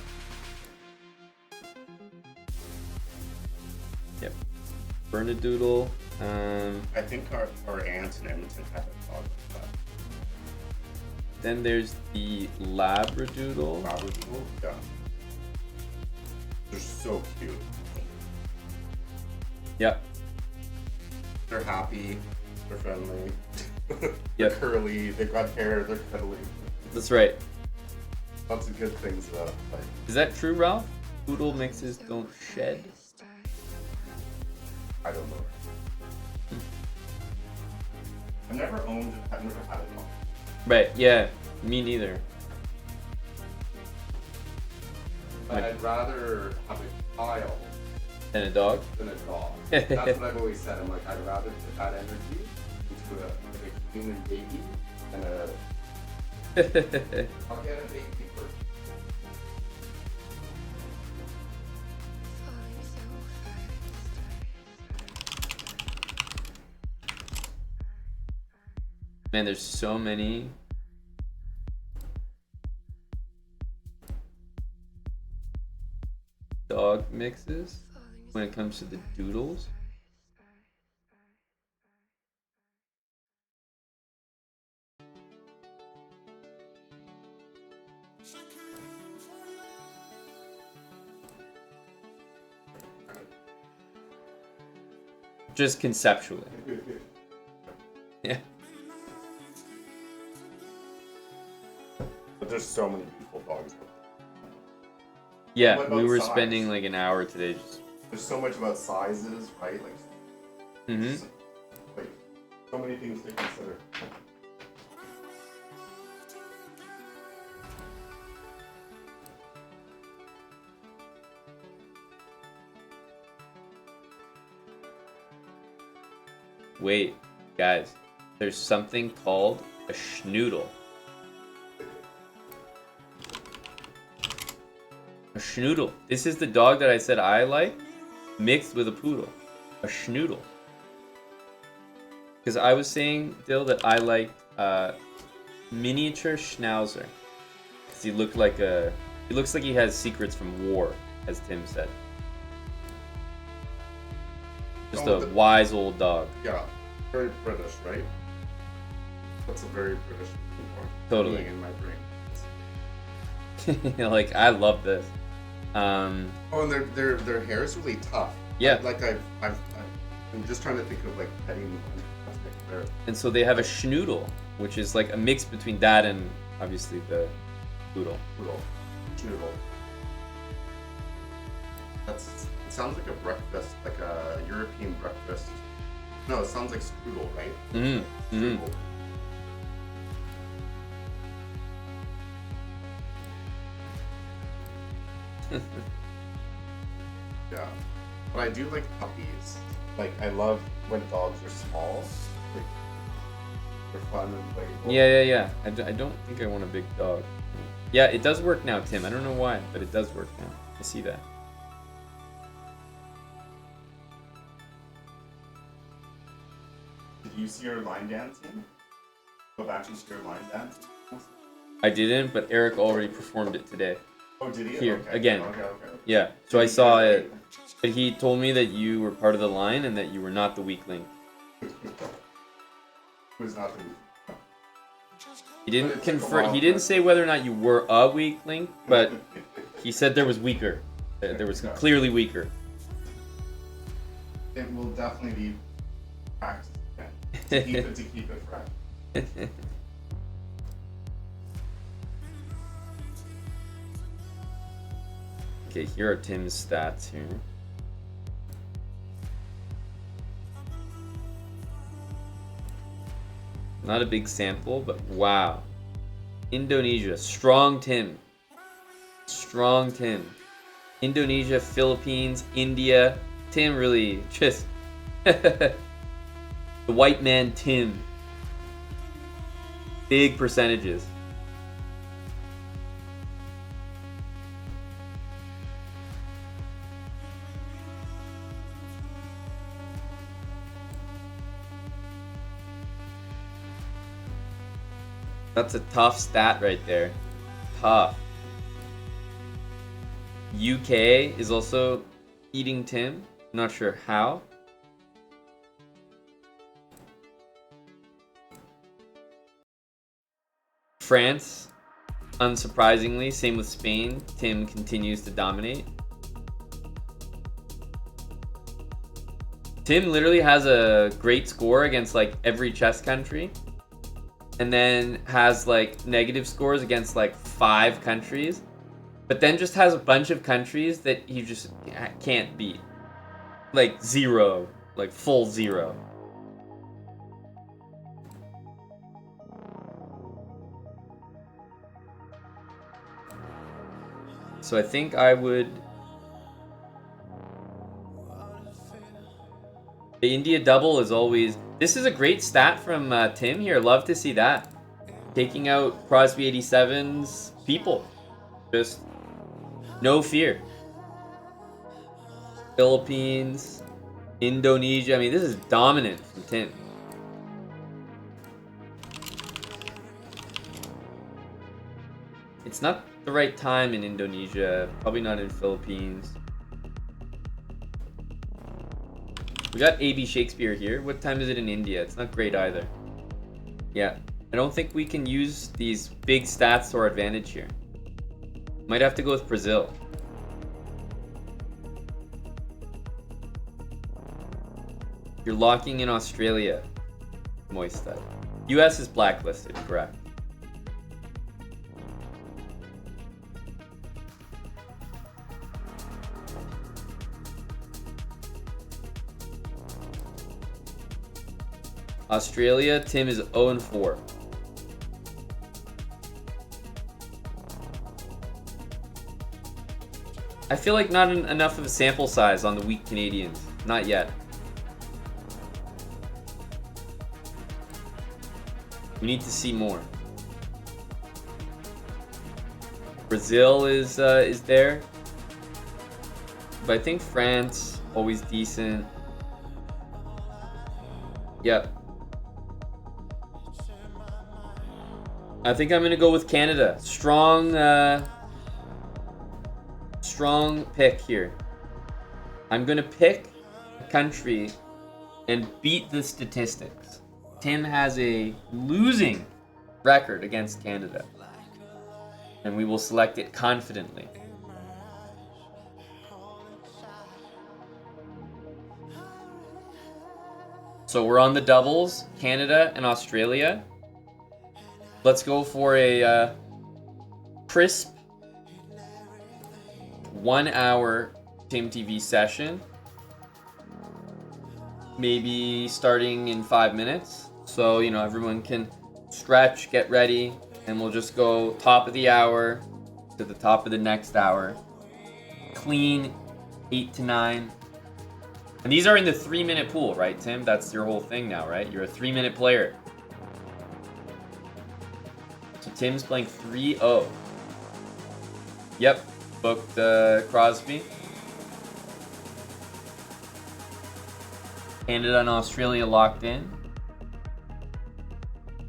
Yep. Bernedoodle. I think our aunt in Edmonton had a dog like that. Then there's the Labradoodle. Labradoodle? Yeah. They're so cute. Yep. They're happy. They're friendly. They're Yep. curly. They've got hair. They're cuddly. That's right. Lots of good things about like. Is that true, Ralph? Poodle mixes don't shed. I don't know. I've never owned. I've never had a dog. Right. Yeah. Me neither. But I'd rather have a child And a dog. than a dog. That's what I've always said. I'm like, I'd rather put that energy into a human baby than a. I'll get a baby first. Man, there's so many. Dog mixes when it comes to the doodles. Just conceptually. Yeah. But there's so many beautiful dogs. Yeah, What we about were size? spending like an hour today just. There's so much about sizes, right? Like, Mm-hmm. like so many things to consider. Wait, guys, there's something called a schnoodle. A schnoodle. This is the dog that I said I like, mixed with a poodle. A schnoodle. Because I was saying, Dill, that I liked miniature schnauzer. Because he looked like a... He looks like he has secrets from war, as Tim said. Just a wise old dog. Yeah, very British, right? That's a very British Totally. in my brain. Like, I love this. Oh, and their hair is really tough. Yeah. Like I'm just trying to think of like petting their. And so they have a schnoodle, which is like a mix between that and obviously the poodle. Schnoodle. It sounds like a breakfast, like a European breakfast. No, it sounds like strudel, right? Strudel. Yeah, but I do like puppies. Like I love when dogs are small. Like, they're fun and playful. Yeah. I don't think I want a big dog. Yeah, it does work now, Tim. I don't know why, but it does work now. I see that. Did you see your line dancing? Go back and see your line dancing. I didn't, but Eric already performed it today. Oh, did he? Here, okay. again. Okay. Yeah, so I saw it. But he told me that you were part of the line and that you were not the weak link. Who's not the He didn't confirm. He didn't say whether or not you were a weak link, but he said there was weaker. There was clearly weaker. It will definitely be practice again. To keep it fresh. Okay, here are Tim's stats here. Not a big sample, but wow. Indonesia, strong Tim. Strong Tim. Indonesia, Philippines, India. Tim really just... the white man Tim. Big percentages. That's a tough stat right there. Tough. UK is also eating Tim. Not sure how. France, unsurprisingly, same with Spain. Tim continues to dominate. Tim literally has a great score against like every chess country. And then has like negative scores against like 5 countries, but then just has a bunch of countries that he just can't beat. Like 0, like full 0. So I think I would... The India double is always... This is a great stat from Tim here. Love to see that. Taking out Crosby 87's people. Just no fear. Philippines, Indonesia. I mean, this is dominant from Tim. It's not the right time in Indonesia. Probably not in Philippines. We got AB Shakespeare here. What time is it in India? It's not great either. Yeah, I don't think we can use these big stats to our advantage here. Might have to go with Brazil. You're locking in Australia, Moista. US is blacklisted, correct. Australia, Tim is 0-4. I feel like not enough of a sample size on the weak Canadians. Not yet. We need to see more. Brazil is there. but I think France, always decent. Yep. I think I'm gonna go with Canada. Strong pick here. I'm gonna pick a country and beat the statistics. Tim has a losing record against Canada, and we will select it confidently. So we're on the doubles, Canada and Australia. Let's go for a crisp 1 hour Tim TV session. Maybe starting in 5 minutes. So, you know, everyone can stretch, get ready, and we'll just go top of the hour to the top of the next hour. Clean 8 to 9. And these are in the 3-minute pool, right, Tim? That's your whole thing now, right? You're a 3-minute player. So Tim's playing 3-0. Yep, booked Crosby. Canada and Australia locked in.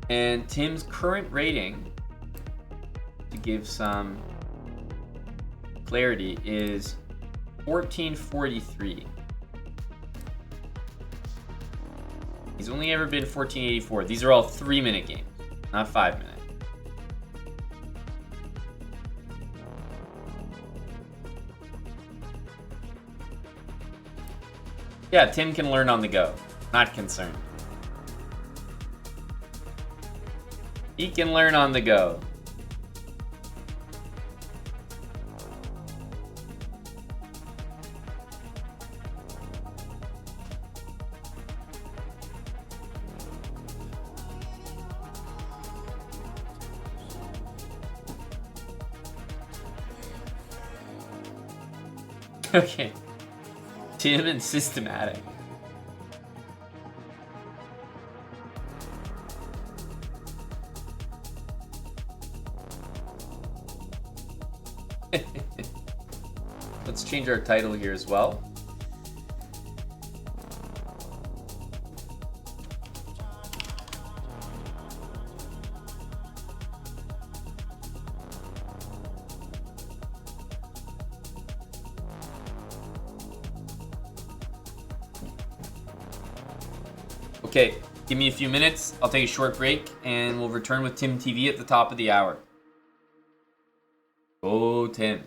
And Tim's current rating, to give some clarity, is 1443. He's only ever been 1484. These are all 3-minute games, not 5-minute. Yeah, Tim can learn on the go. Not concerned. He can learn on the go. Okay. Tim and systematic. Let's change our title here as well. Okay, give me a few minutes. I'll take a short break and we'll return with Tim TV at the top of the hour. Go, Tim.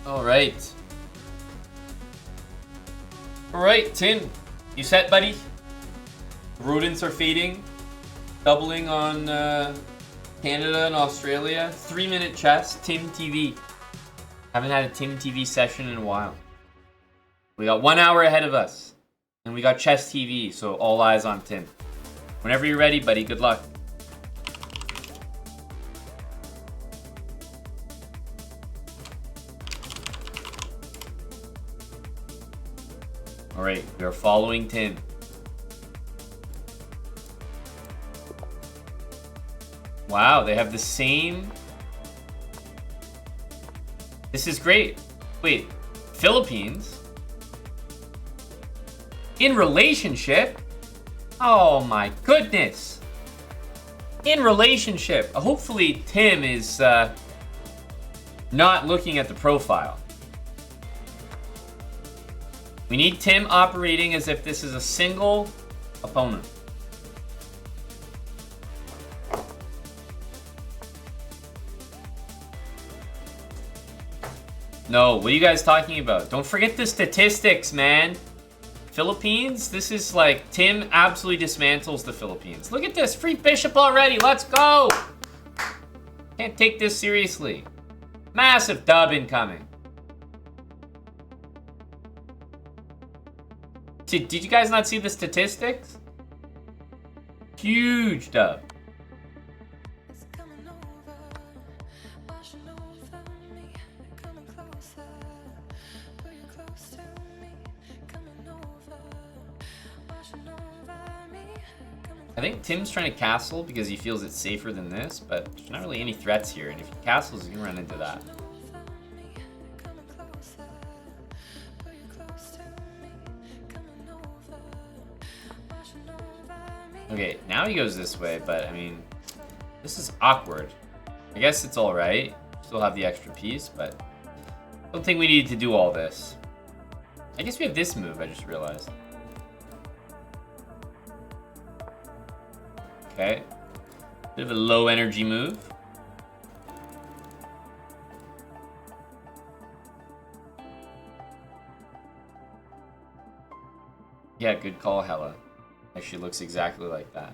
All right. All right, Tim. You set, buddy? Rodents are fading. Doubling on Canada and Australia. 3-minute chess. Tim TV. Haven't had a Tim TV session in a while. We got 1 hour ahead of us. And we got chess TV, so all eyes on Tim. Whenever you're ready, buddy, good luck. All right, we are following Tim. Wow, they have the same. This is great. Wait, Philippines? In relationship? Oh my goodness. In relationship. Hopefully Tim is not looking at the profile. We need Tim operating as if this is a single opponent. No, what are you guys talking about? Don't forget the statistics, man. Philippines, this is like, Tim absolutely dismantles the Philippines. Look at this, free bishop already, let's go! Can't take this seriously. Massive dub incoming. Did you guys not see the statistics? Huge dub. I think Tim's trying to castle because he feels it's safer than this, but there's not really any threats here, and if he castles, he can run into that. Okay, now he goes this way, but I mean, this is awkward. I guess it's alright. Still have the extra piece, but I don't think we needed to do all this. I guess we have this move, I just realized. Okay. Bit of a low energy move. Yeah, good call, Hella. Actually looks exactly like that.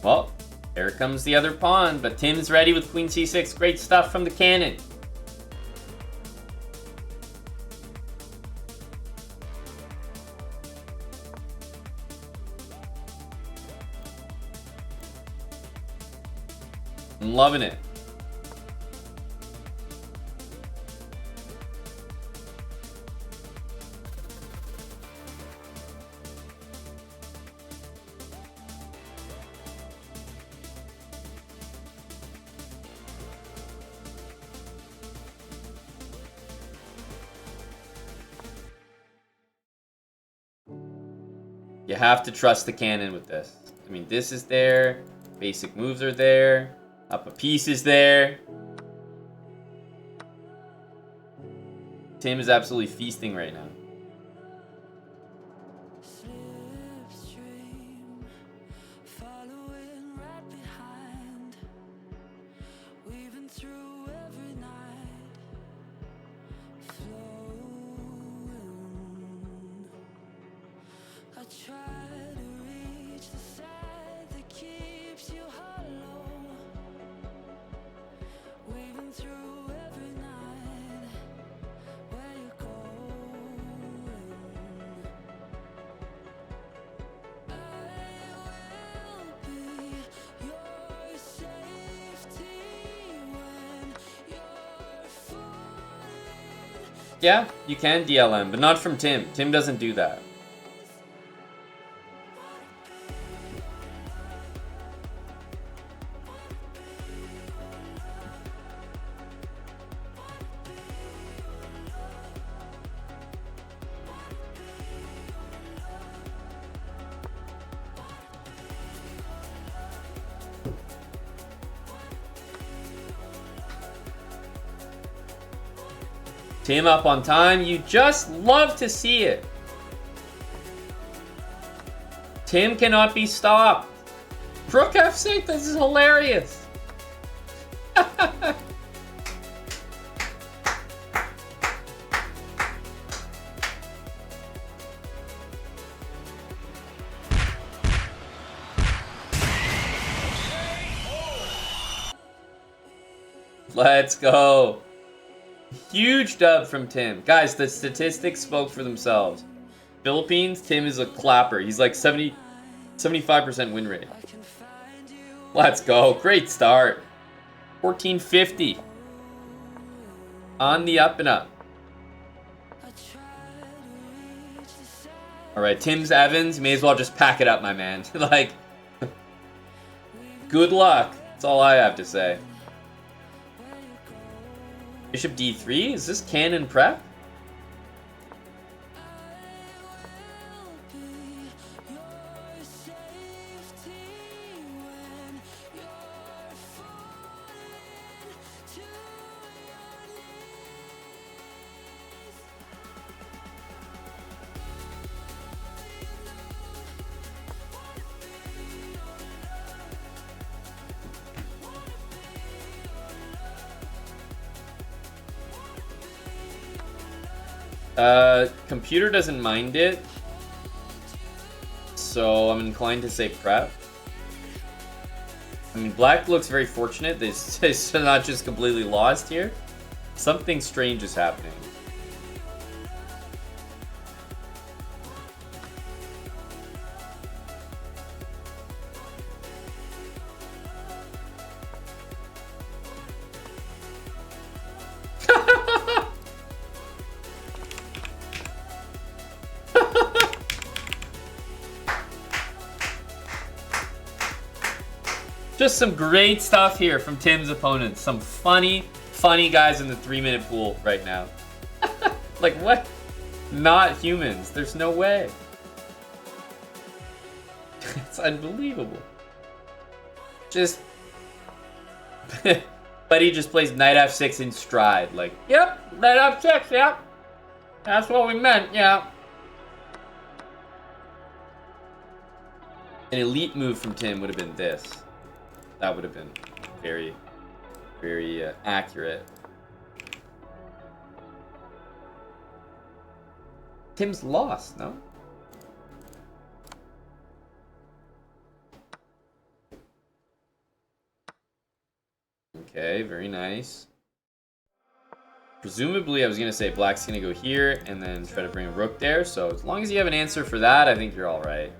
Well, there comes the other pawn, but Tim's ready with queen c6. Great stuff from the cannon. I'm loving it. You have to trust the cannon with this. I mean, this is there. Basic moves are there. Up a piece is there. Tim is absolutely feasting right now. Yeah, you can DLM, but not from Tim. Tim doesn't do that. Tim up on time. You just love to see it. Tim cannot be stopped. Rook F6, this is hilarious. Let's go. Huge dub from Tim. Guys, the statistics spoke for themselves. Philippines, Tim is a clapper. He's like 75% win rate. Let's go. Great start. 1450. On the up and up. Alright, Tim's Evans. May as well just pack it up, my man. Like, good luck. That's all I have to say. Bishop D3? Is this cannon prep? Computer doesn't mind it, so I'm inclined to say prep. I mean, black looks very fortunate. They're not just completely lost here. Something strange is happening. Just some great stuff here from Tim's opponents. Some funny guys in the 3-minute pool right now. Like, what? Not humans. There's no way. It's unbelievable. Just... But he just plays knight f6 in stride. Like, yep, knight f6, yep. That's what we meant, yeah. An elite move from Tim would have been this. That would have been very, very accurate. Tim's lost, no? Okay, very nice. Presumably, I was going to say black's going to go here and then try to bring a rook there. So as long as you have an answer for that, I think you're all right.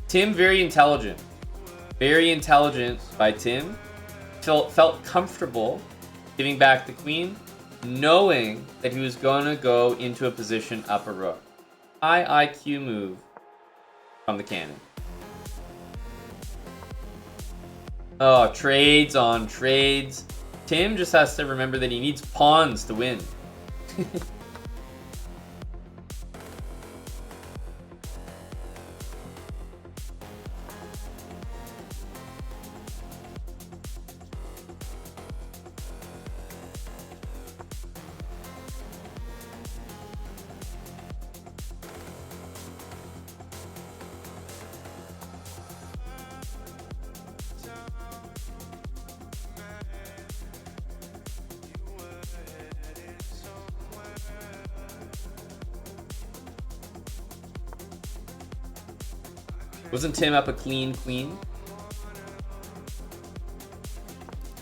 Tim, very intelligent. Very intelligent by Tim. Felt comfortable giving back the queen, knowing that he was going to go into a position up a rook. High IQ move from the cannon. Oh, trades on trades. Tim just has to remember that he needs pawns to win. Wasn't Tim up a clean queen?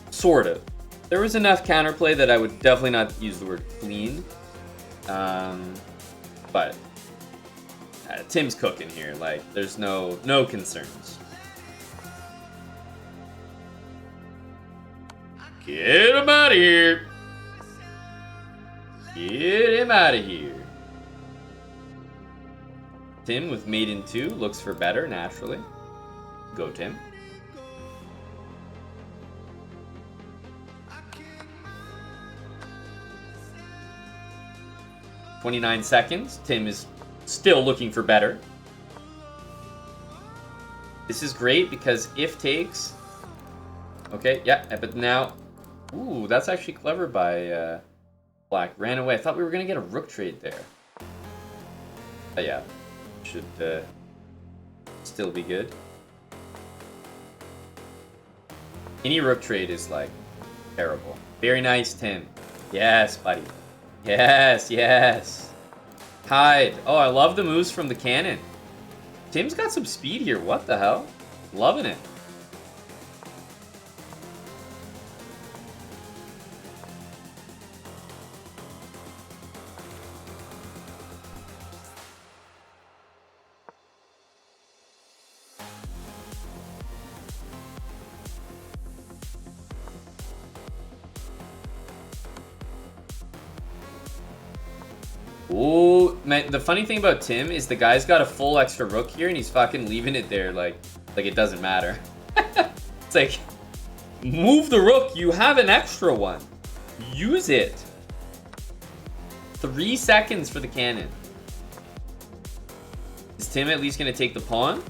Sort of. There was enough counterplay that I would definitely not use the word clean. But Tim's cooking here. Like, there's no concerns. Get him out of here. Get him Tim out of here. Tim with mate in 2 looks for better, naturally. Go, Tim. "29 seconds. Tim is still looking for better. This is great because if takes... Okay, yeah, but now... Ooh, that's actually clever by Black. Ran away. I thought we were going to get a rook trade there. But yeah, should still be good. Any rook trade is, like, terrible. Very nice, Tim. Yes, buddy. Yes, yes. Hide. Oh, I love the moves from the cannon. Tim's got some speed here. What the hell? Loving it. Ooh, man, the funny thing about Tim is the guy's got a full extra rook here and he's fucking leaving it there like it doesn't matter. It's like, move the rook, you have an extra one. Use it. 3 seconds for the cannon. Is Tim at least gonna take the pawn?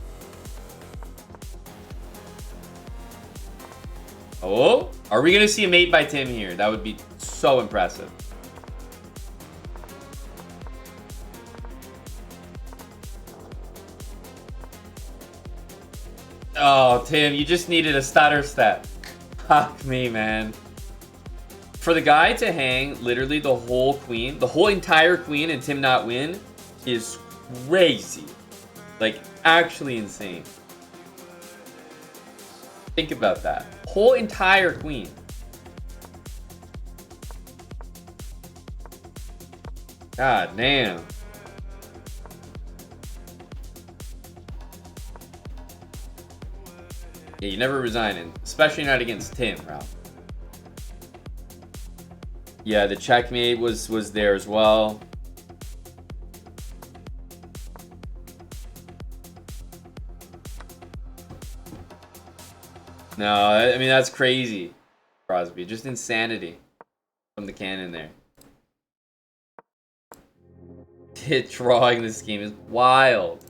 Oh, are we gonna see a mate by Tim here? That would be so impressive. Oh, Tim, you just needed a stutter step. Fuck me, man. For the guy to hang literally the whole queen, the whole entire queen, and Tim not win is crazy. Like, actually insane. Think about that. Whole entire queen. God damn. Yeah, you never resigning, especially not against Tim, Ralph. Yeah, the checkmate was there as well. No, I mean, that's crazy, Crosby. Just insanity from the cannon there. Drawing this game is wild.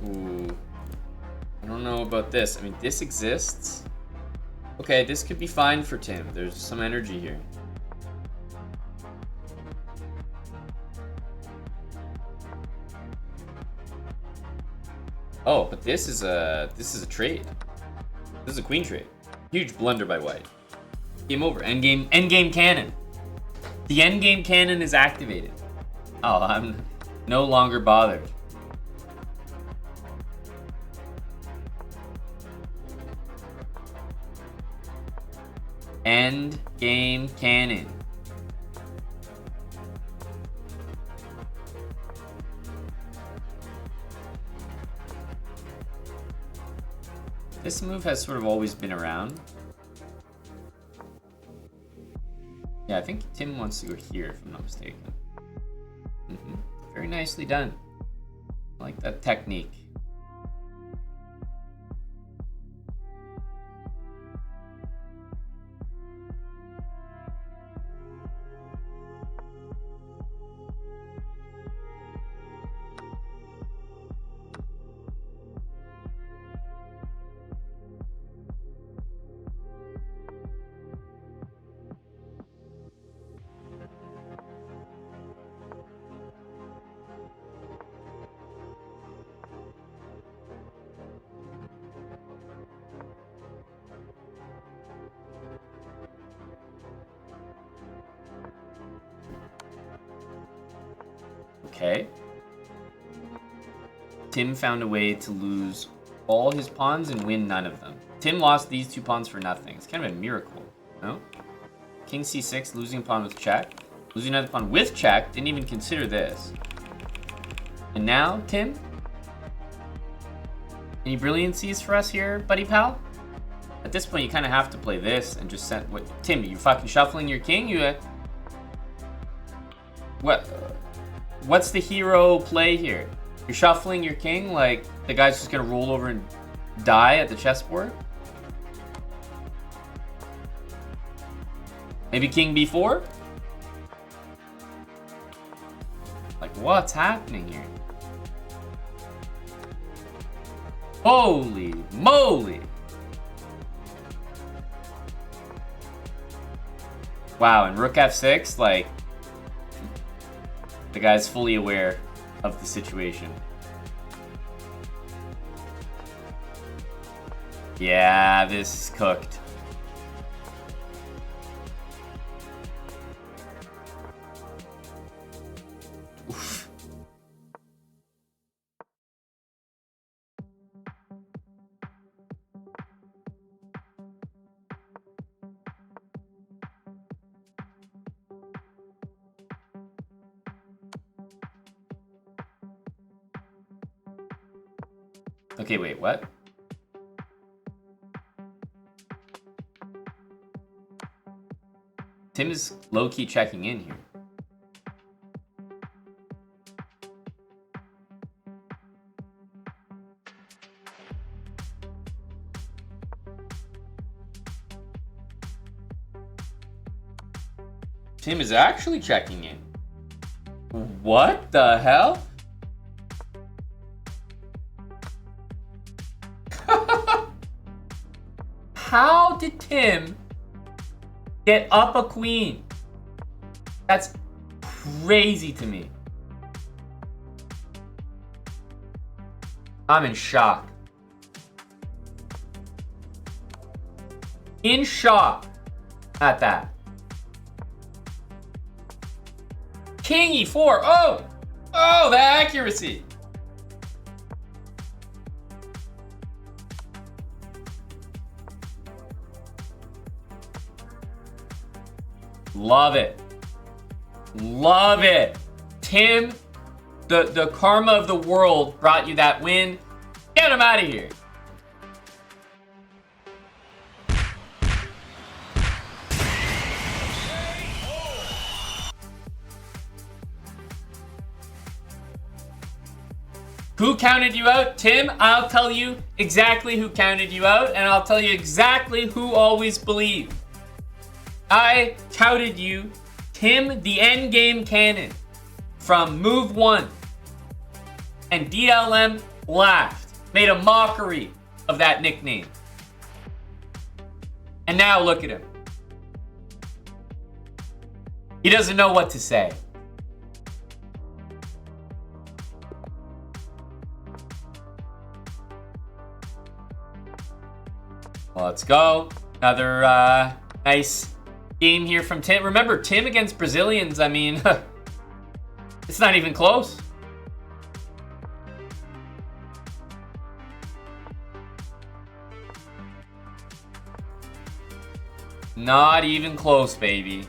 Ooh. I don't know about this. I mean, this exists. Okay, this could be fine for Tim. There's some energy here. Oh, but this is a trade. This is a queen trade. Huge blunder by white. Game over. Endgame cannon. The endgame cannon is activated. Oh, I'm no longer bothered. Endgame cannon. This move has sort of always been around. Yeah, I think Tim wants to go here, if I'm not mistaken. Very nicely done. I like that technique. Okay. Tim found a way to lose all his pawns and win none of them. Tim lost these 2 pawns for nothing. It's kind of a miracle, no? King c6, losing a pawn with check. Losing another pawn with check. Didn't even consider this. And now, Tim? Any brilliancies for us here, buddy pal? At this point, you kind of have to play this and just send... What, Tim, you fucking shuffling your king? You... What's the hero play here? You're shuffling your king like the guy's just gonna roll over and die at the chessboard? Maybe king b4? Like, what's happening here? Holy moly! Wow, and rook f6, like, the guy's fully aware of the situation. Yeah, this is cooked. Oof. Okay, wait, what? Tim is low-key checking in here. Tim is actually checking in. What the hell? How did Tim get up a queen? That's crazy to me. I'm in shock. In shock at that. King e4. Oh, the accuracy. Love it. Love it. Tim, the karma of the world brought you that win. Get him out of here. Who counted you out? Tim, I'll tell you exactly who counted you out, and I'll tell you exactly who always believed. I touted you, Tim the Endgame Cannon, from move 1. And DLM laughed, made a mockery of that nickname. And now look at him. He doesn't know what to say. Well, let's go. Another nice game here from Tim. Remember, Tim against Brazilians, I mean, it's not even close. Not even close, baby.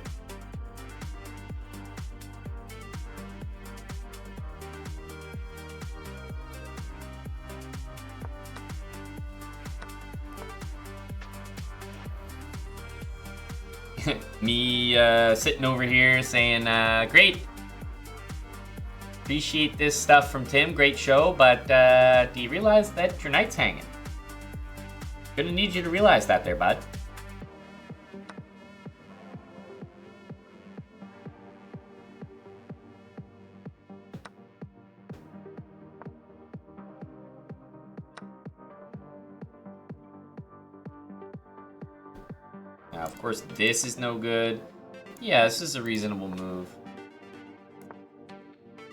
Me sitting over here saying, great. Appreciate this stuff from Tim. Great show, but do you realize that your knight's hanging? Gonna need you to realize that there, bud. Now, of course, this is no good. Yeah, this is a reasonable move.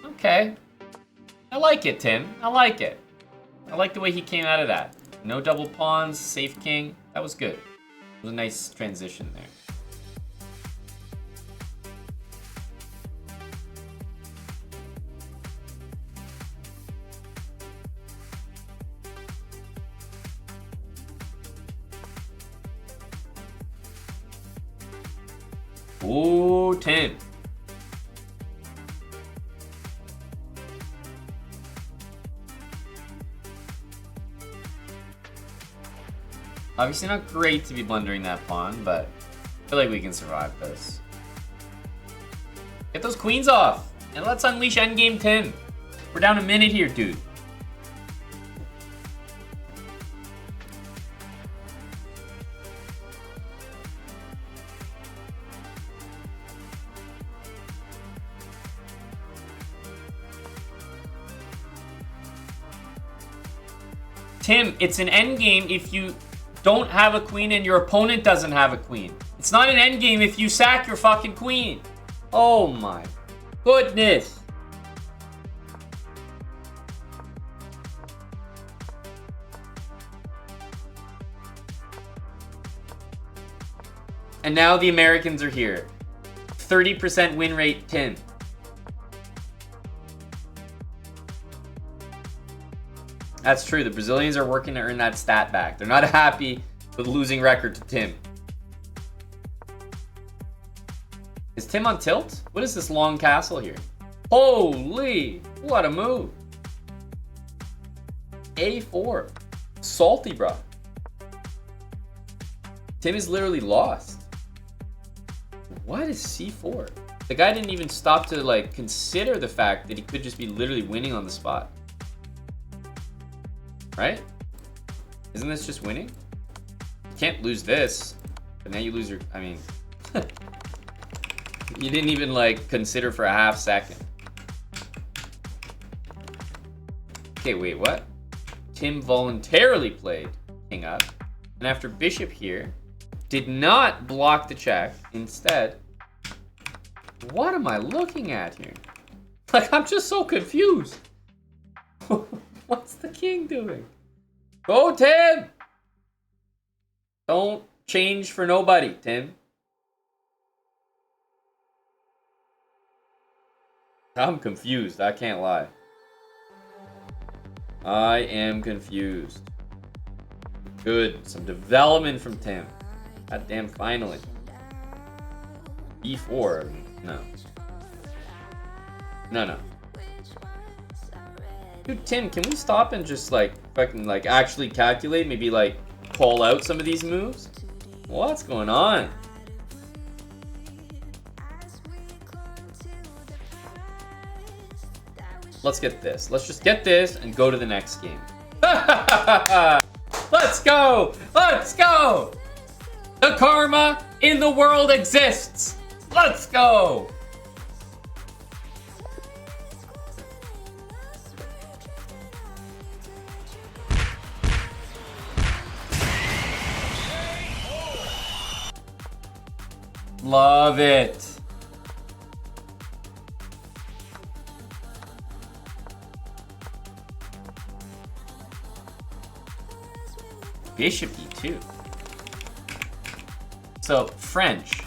Okay. I like it, Tim. I like it. I like the way he came out of that. No double pawns, safe king. That was good. It was a nice transition there. Ooh, 10. Obviously not great to be blundering that pawn, but I feel like we can survive this. Get those queens off, and let's unleash endgame 10. We're down a minute here, dude. Tim, it's an endgame if you don't have a queen and your opponent doesn't have a queen. It's not an endgame if you sack your fucking queen. Oh my goodness. And now the Americans are here. 30% win rate, Tim. That's true. The Brazilians are working to earn that stat back. They're not happy with losing record to Tim. Is Tim on tilt? What is this long castle here? Holy, what a move. A4. Salty, bro. Tim is literally lost. What is C4? The guy didn't even stop to like consider the fact that he could just be literally winning on the spot. Right? Isn't this just winning? You can't lose this, but now you lose your, I mean, you didn't even like consider for a half second. Okay, wait, what? Tim voluntarily played king up, and after bishop here, did not block the check. Instead, what am I looking at here? Like, I'm just so confused. What's the king doing? Go, Tim! Don't change for nobody, Tim. I'm confused, I can't lie. I am confused. Good, some development from Tim. God damn, finally. E4, no. No. Dude, Tim, can we stop and just like fucking like actually calculate, maybe like call out some of these moves? What's going on? Let's get this. Let's just get this and go to the next game. Let's go! Let's go! The karma in the world exists! Let's go! Love it. Bishop e2. So, French.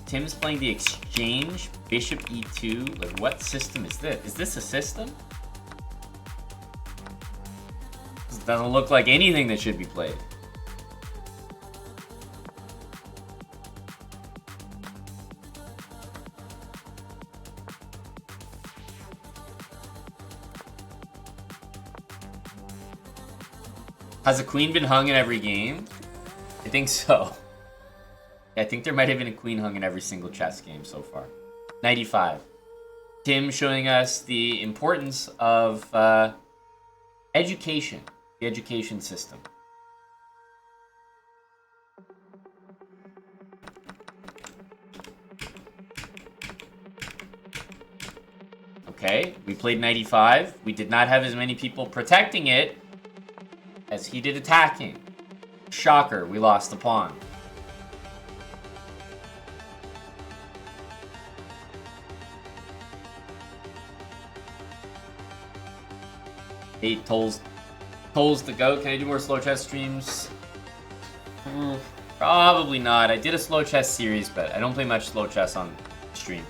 Tim's playing the exchange. Bishop e2. Like, what system is this? Is this a system? This doesn't look like anything that should be played. Has a queen been hung in every game? I think so. Yeah, I think there might have been a queen hung in every single chess game so far. 95. Tim showing us the importance of education, the education system. Okay, we played 95. We did not have as many people protecting it as he did attacking. Shocker, we lost the pawn. Eight tolls to go. Can I do more slow chess streams? Probably not. I did a slow chess series, but I don't play much slow chess on stream.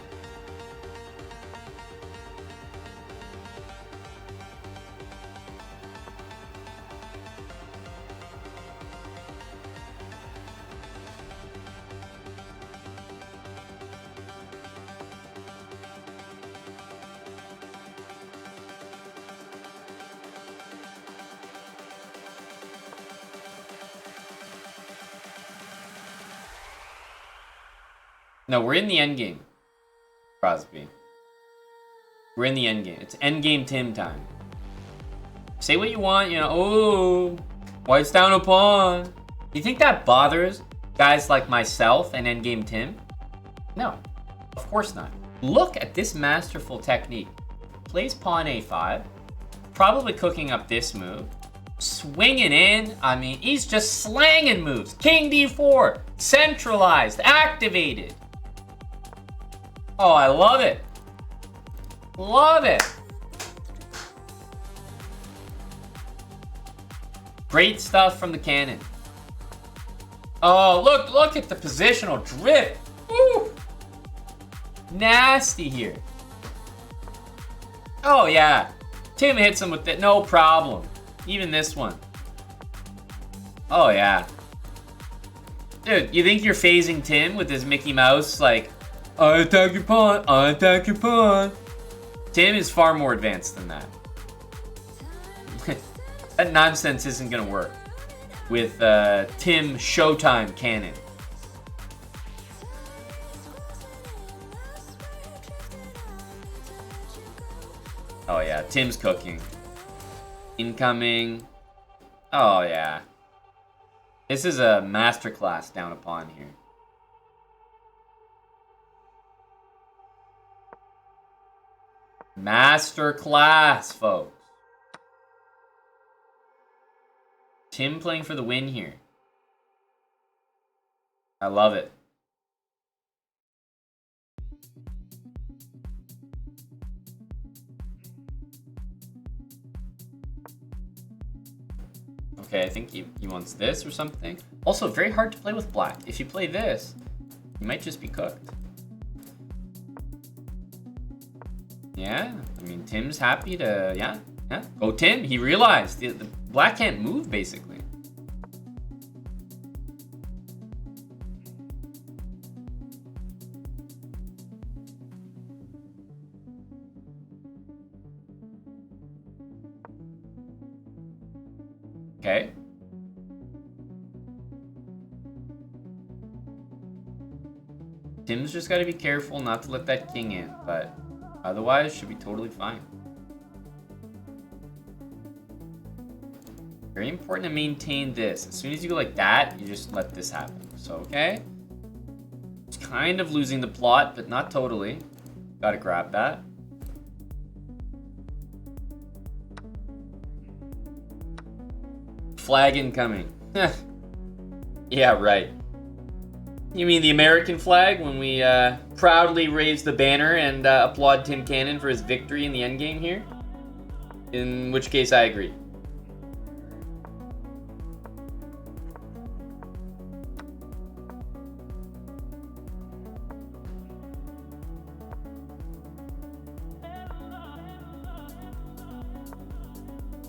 No, we're in the endgame, Crosby. We're in the endgame. It's endgame Tim time. Say what you want, you know. Oh, white's down a pawn. You think that bothers guys like myself and endgame Tim? No, of course not. Look at this masterful technique. Plays pawn a5. Probably cooking up this move. Swinging in. I mean, he's just slanging moves. King d4. Centralized. Activated. Oh, I love it. Love it. Great stuff from the cannon. Oh, look at the positional drift. Woo! Nasty here. Oh, yeah. Tim hits him with it, no problem. Even this one. Oh, yeah. Dude, you think you're phasing Tim with his Mickey Mouse, like, I attack your pawn, I attack your pawn. Tim is far more advanced than that. That nonsense isn't gonna work with Tim Showtime cannon. Oh yeah, Tim's cooking. Incoming. Oh yeah. This is a masterclass down a pawn here. Masterclass, folks. Tim playing for the win here. I love it. Okay, I think he wants this or something. Also, very hard to play with black. If you play this, you might just be cooked. Yeah, I mean, Tim's happy to, yeah. Go Tim, he realized the black can't move, basically. Okay. Tim's just got to be careful not to let that king in, but otherwise should be totally fine. Very important to maintain this. As soon as you go like that, you just let this happen. So, okay. It's kind of losing the plot, but not totally. Gotta grab that. Flag incoming. Yeah, right. You mean the American flag when we proudly raise the banner and applaud Tim Cannon for his victory in the endgame here? In which case I agree.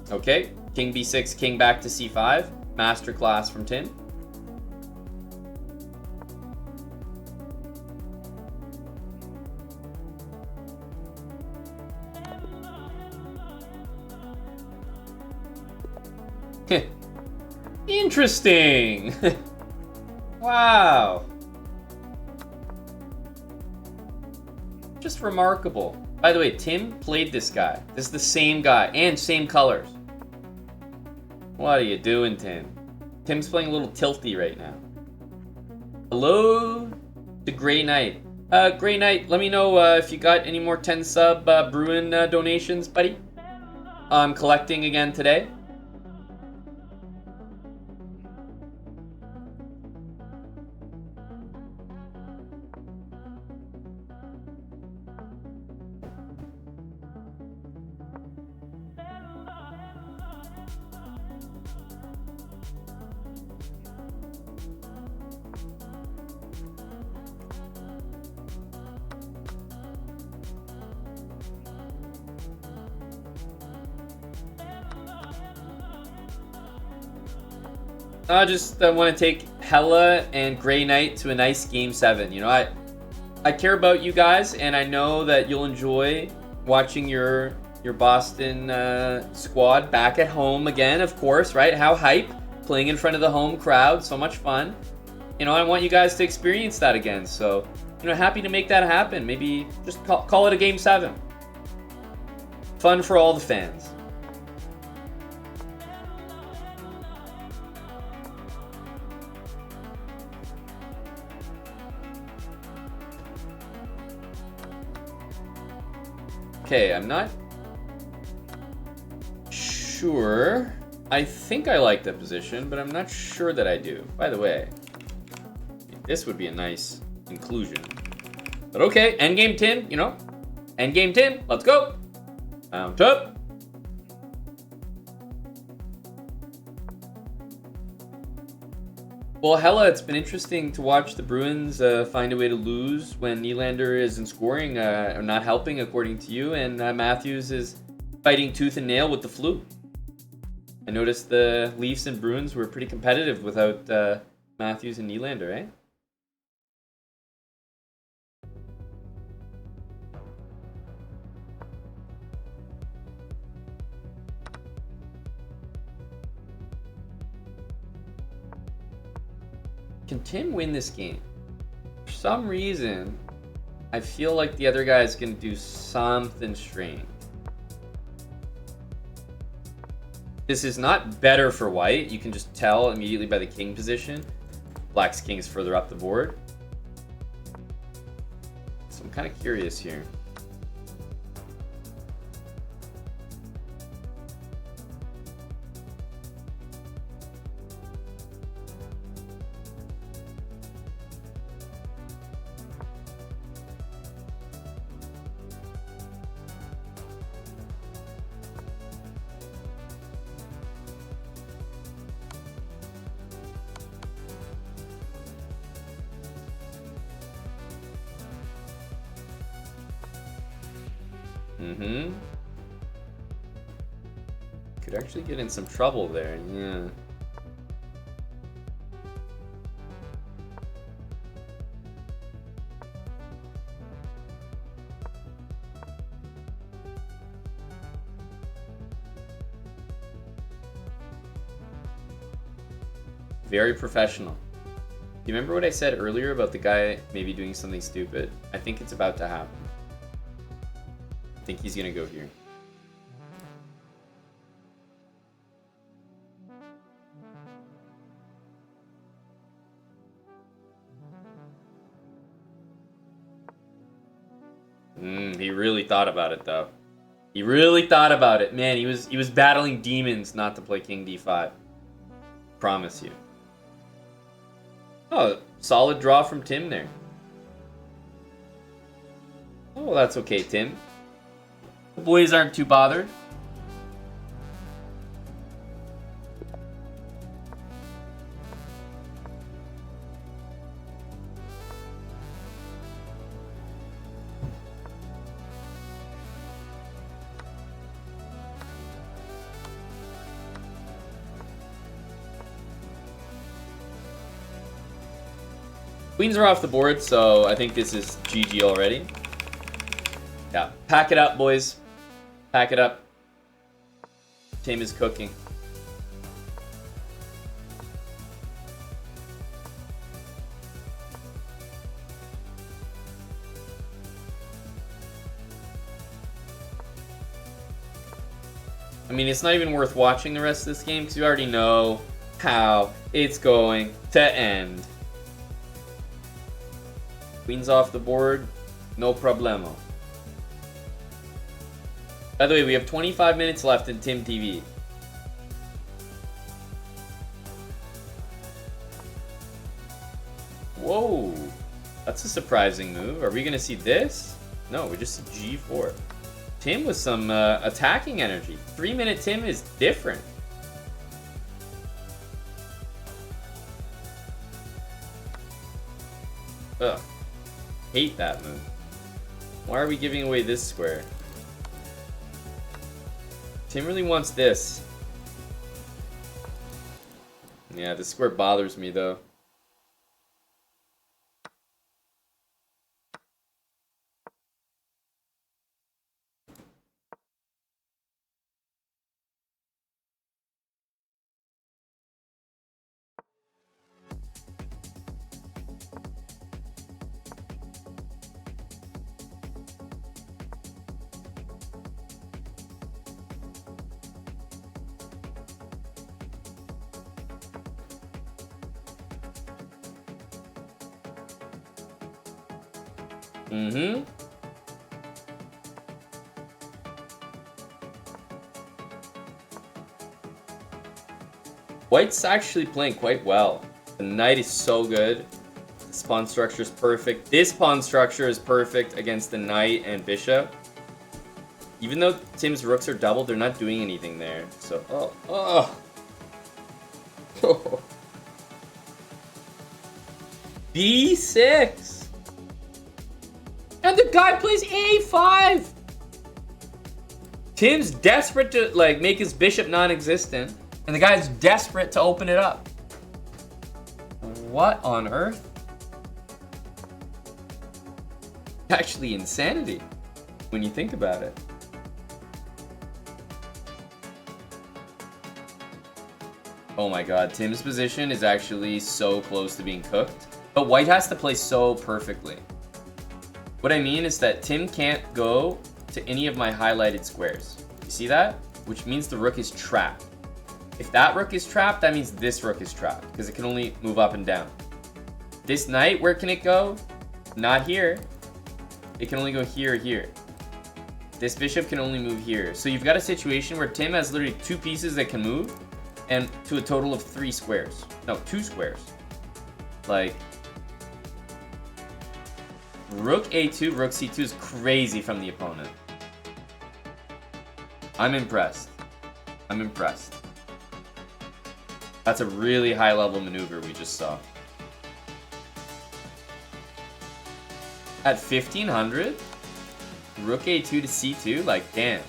Okay, king b6, king back to c5. Masterclass from Tim. Interesting. Wow. Just remarkable. By the way, Tim played this guy. This is the same guy and same colors. What are you doing, Tim? Tim's playing a little tilty right now. Hello to Grey Knight. Grey Knight, let me know if you got any more 10 sub Bruin donations, buddy. I'm collecting again today. I just want to take Hella and Grey Knight to a nice Game 7. You know, I care about you guys, and I know that you'll enjoy watching your Boston squad back at home again, of course, right? How hype, playing in front of the home crowd, so much fun. You know, I want you guys to experience that again, so, you you know, happy to make that happen. Maybe just call it a game 7. Fun for all the fans. Okay, I'm not sure. I think I like that position, but I'm not sure that I do. By the way, this would be a nice inclusion. But okay, endgame Tim, you know. Endgame Tim, let's go. Mount up. Well, Hella, it's been interesting to watch the Bruins find a way to lose when Nylander isn't scoring, or not helping, according to you, and Matthews is fighting tooth and nail with the flu. I noticed the Leafs and Bruins were pretty competitive without Matthews and Nylander, eh? Can Tim win this game? For some reason, I feel like the other guy is going to do something strange. This is not better for white. You can just tell immediately by the king position. Black's king is further up the board. So I'm kind of curious here. Could actually get in some trouble there, yeah. Very professional. You remember what I said earlier about the guy maybe doing something stupid? I think it's about to happen. I think he's gonna go here. He really thought about it though. He really thought about it. Man, he was battling demons not to play King D5. Promise you. Oh, solid draw from Tim there. Oh, that's okay, Tim. The boys aren't too bothered. Queens are off the board, so I think this is GG already. Yeah, pack it up, boys. Pack it up. Tim is cooking. I mean, it's not even worth watching the rest of this game because you already know how it's going to end. Queen's off the board, no problemo. By the way, we have 25 minutes left in Tim TV. Whoa, that's a surprising move. Are we gonna see this? No, we just see G4. Tim with some attacking energy. 3-minute Tim is different. Ugh. Hate that move. Why are we giving away this square? Tim really wants this. Yeah, this square bothers me though. Mm-hmm. White's actually playing quite well. The knight is so good. This pawn structure is perfect. This pawn structure is perfect against the knight and bishop. Even though Tim's rooks are doubled, they're not doing anything there. So, oh. B6. And the guy plays A5. Tim's desperate to like make his bishop non-existent, and the guy's desperate to open it up. What on earth? Actually insanity when you think about it. Oh my god, Tim's position is actually so close to being cooked. But White has to play so perfectly. What I mean is that Tim can't go to any of my highlighted squares. You see that? Which means the rook is trapped. If that rook is trapped, that means this rook is trapped, because it can only move up and down. This knight, where can it go? Not here. It can only go here or here. This bishop can only move here. So you've got a situation where Tim has literally 2 pieces that can move, and to a total of 3 squares. No, 2 squares. Like, rook a2, rook c2 is crazy from the opponent. I'm impressed. I'm impressed. That's a really high level maneuver we just saw. At 1500, rook a2 to c2, like damn.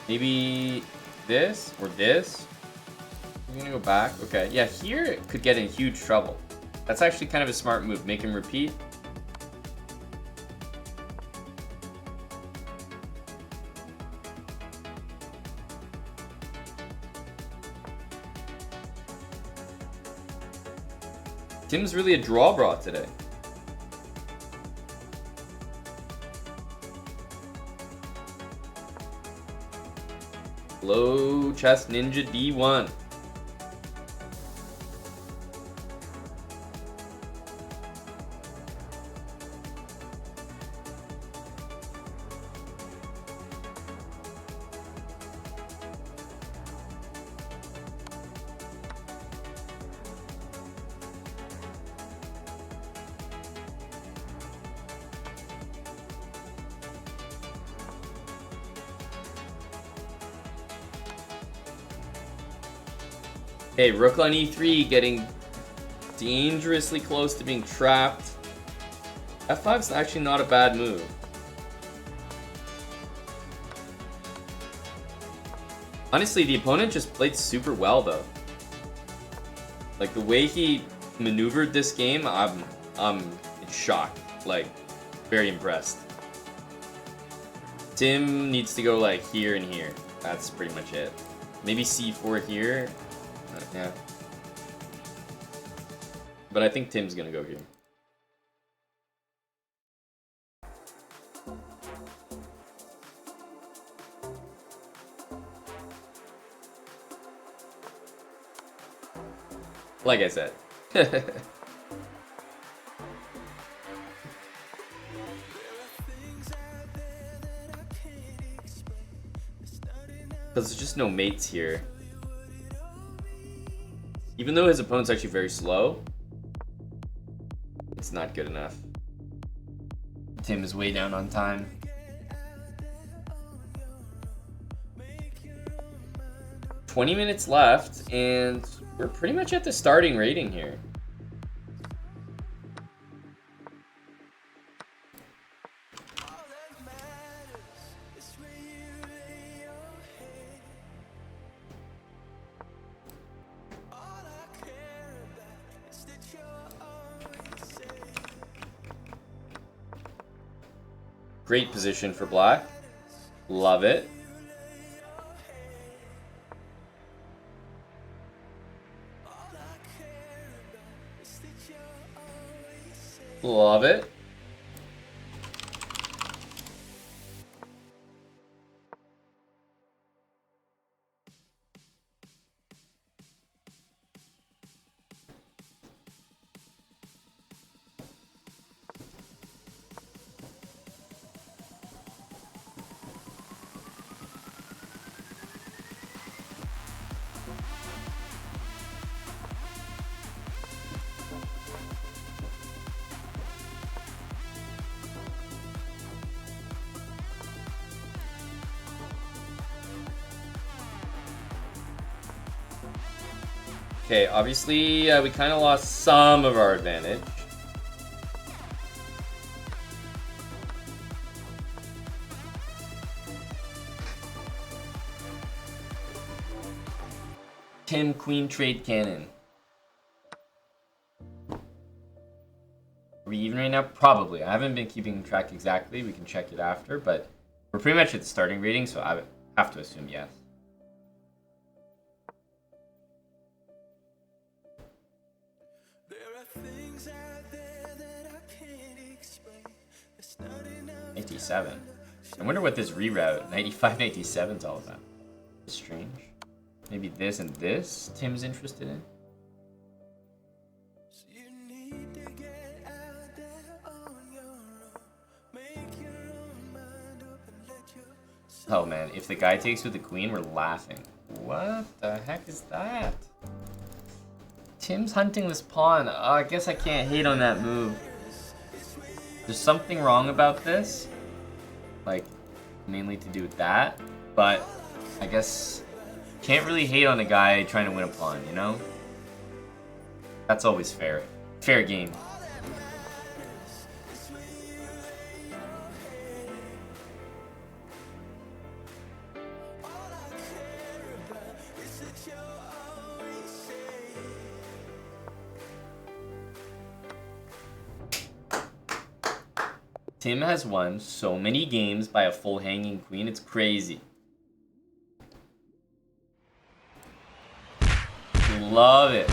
Maybe this or this. I'm gonna go back. Okay, yeah, here it could get in huge trouble. That's actually kind of a smart move. Make him repeat. Tim's really a draw-brah today. Low chess ninja D1. Okay, rook on e3 getting dangerously close to being trapped. f5 is actually not a bad move. Honestly, the opponent just played super well though. Like the way he maneuvered this game, I'm in shock. Like, very impressed. Tim needs to go like here and here. That's pretty much it. Maybe c4 here. Yeah. But I think Tim's gonna go here. Like I said. Because there's just no mates here. Even though his opponent's actually very slow, it's not good enough. Tim is way down on time. $20 minutes left, and we're pretty much at the starting rating here. Great position for black. Love it. Love it. Okay, obviously we kind of lost some of our advantage. Tim Queen trade cannon. Are we even right now? Probably. I haven't been keeping track exactly. We can check it after, but we're pretty much at the starting rating, so I have to assume yes. There are things out there that I can't explain. It's not enough. 97. I wonder what this reroute 95, 97 is all about. Strange. Maybe this and this Tim's interested in. So you need to get out there on your own. Make your own mind up and let your Oh man, if the guy takes with the queen, we're laughing. What the heck is that? Tim's hunting this pawn. I guess I can't hate on that move. There's something wrong about this. Like, mainly to do with that. But, I guess, can't really hate on a guy trying to win a pawn, you know? That's always fair. Fair game. Tim has won so many games by a full hanging queen, it's crazy. Love it.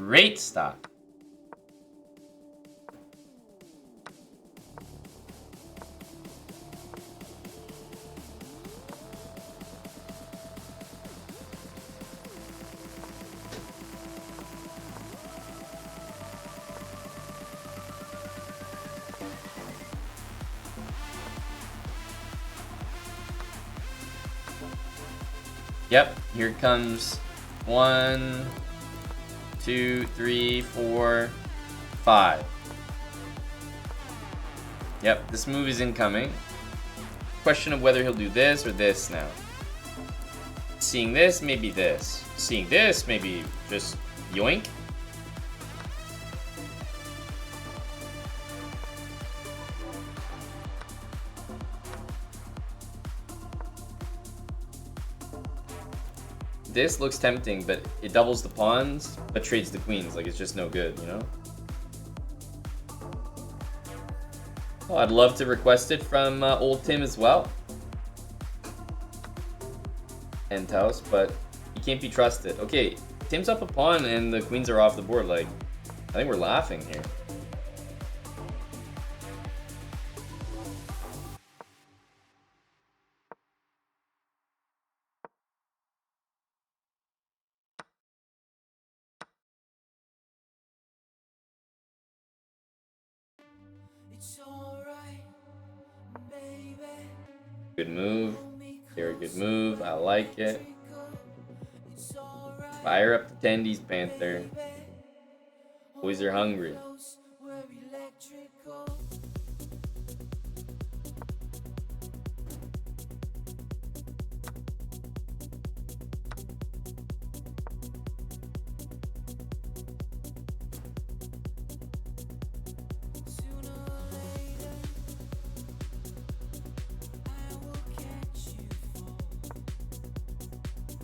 Great stuff. Yep, here comes 1, 2, 3, 4, 5. Yep, this move is incoming. Question of whether he'll do this or this now. Seeing this, maybe this. Seeing this, maybe just yoink. This looks tempting, but it doubles the pawns, but trades the queens. Like, it's just no good, you know? Oh, I'd love to request it from old Tim as well. End house, but he can't be trusted. Okay, Tim's up a pawn and the queens are off the board. Like, I think we're laughing here. It's alright, baby. Good move. Very good move. I like it. It's alright, Fire up the tendies, Panther. Boys are hungry. close, we're electrical. Sooner or later, I will catch you fall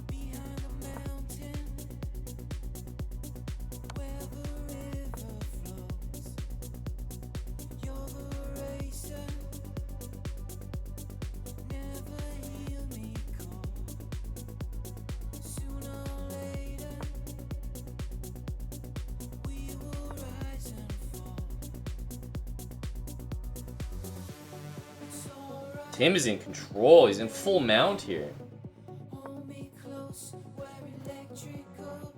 behind a mountain where the river flows. You're the racer, never hear me call. Sooner or later, we will rise and fall. It's alright, Tim is in control. He's in full mount here. hold me close, we're electrical.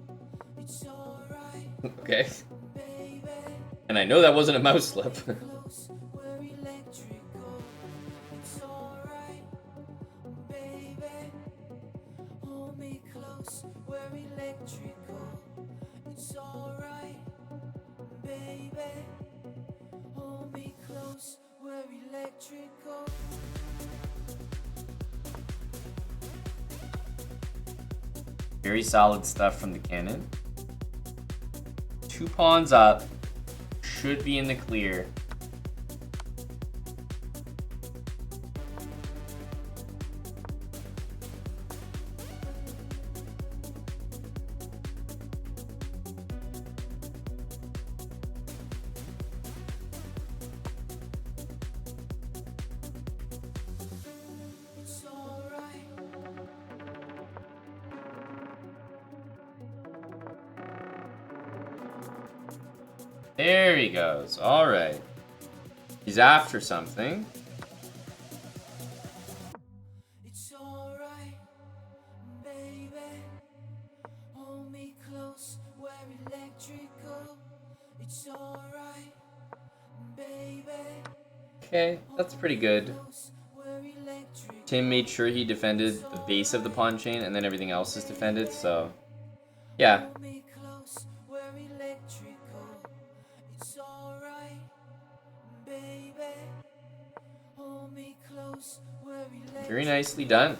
It's alright, Okay. baby. And I know that wasn't a mouse slip. Close, we're electrical. It's alright, baby. Hold me close, we're electrical. It's alright, baby. Hold me close, we're electrical. Very solid stuff from the cannon. 2 pawns up. Should be in the clear. There he goes. All right. He's after something. It's alright, baby. Hold me close, we're electrical. It's alright, baby. Okay, that's pretty good. Tim made sure he defended the base of the pawn chain, and then everything else is defended, so... yeah. Very nicely done.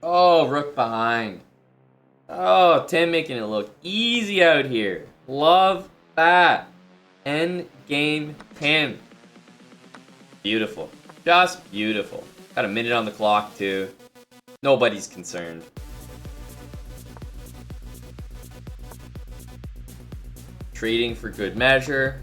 Oh, rook behind. Oh, Tim making it look easy out here. Love that. End game 10. Beautiful. Just beautiful. Got a minute on the clock, too. Nobody's concerned. Trading for good measure.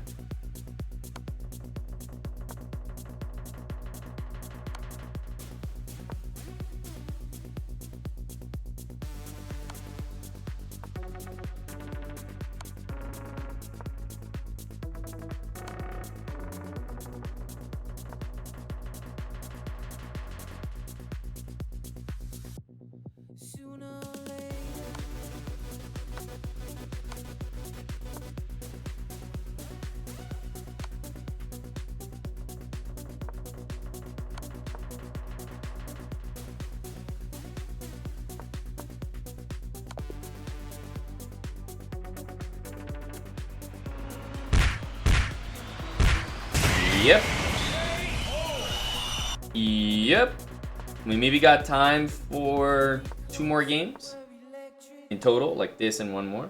Yep. Yep. We maybe got time for 2 more games in total, like this and 1 more.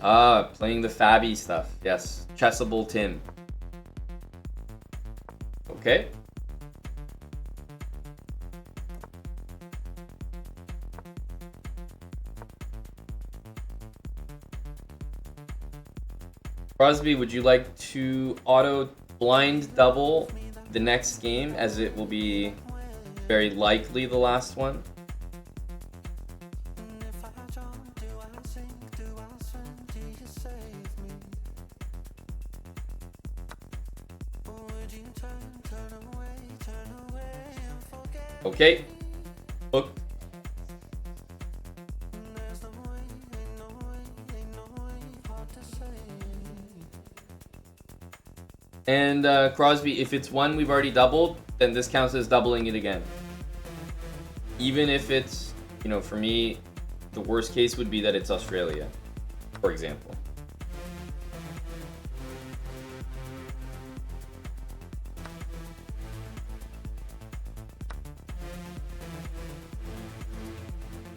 Ah, playing the Fabby stuff. Yes. Chessable Tim. Okay. Crosby, would you like to auto blind double the next game, as it will be very likely the last one? Okay. Book. And Crosby, if it's one we've already doubled, then this counts as doubling it again. Even if it's, you know, for me, the worst case would be that it's Australia, for example.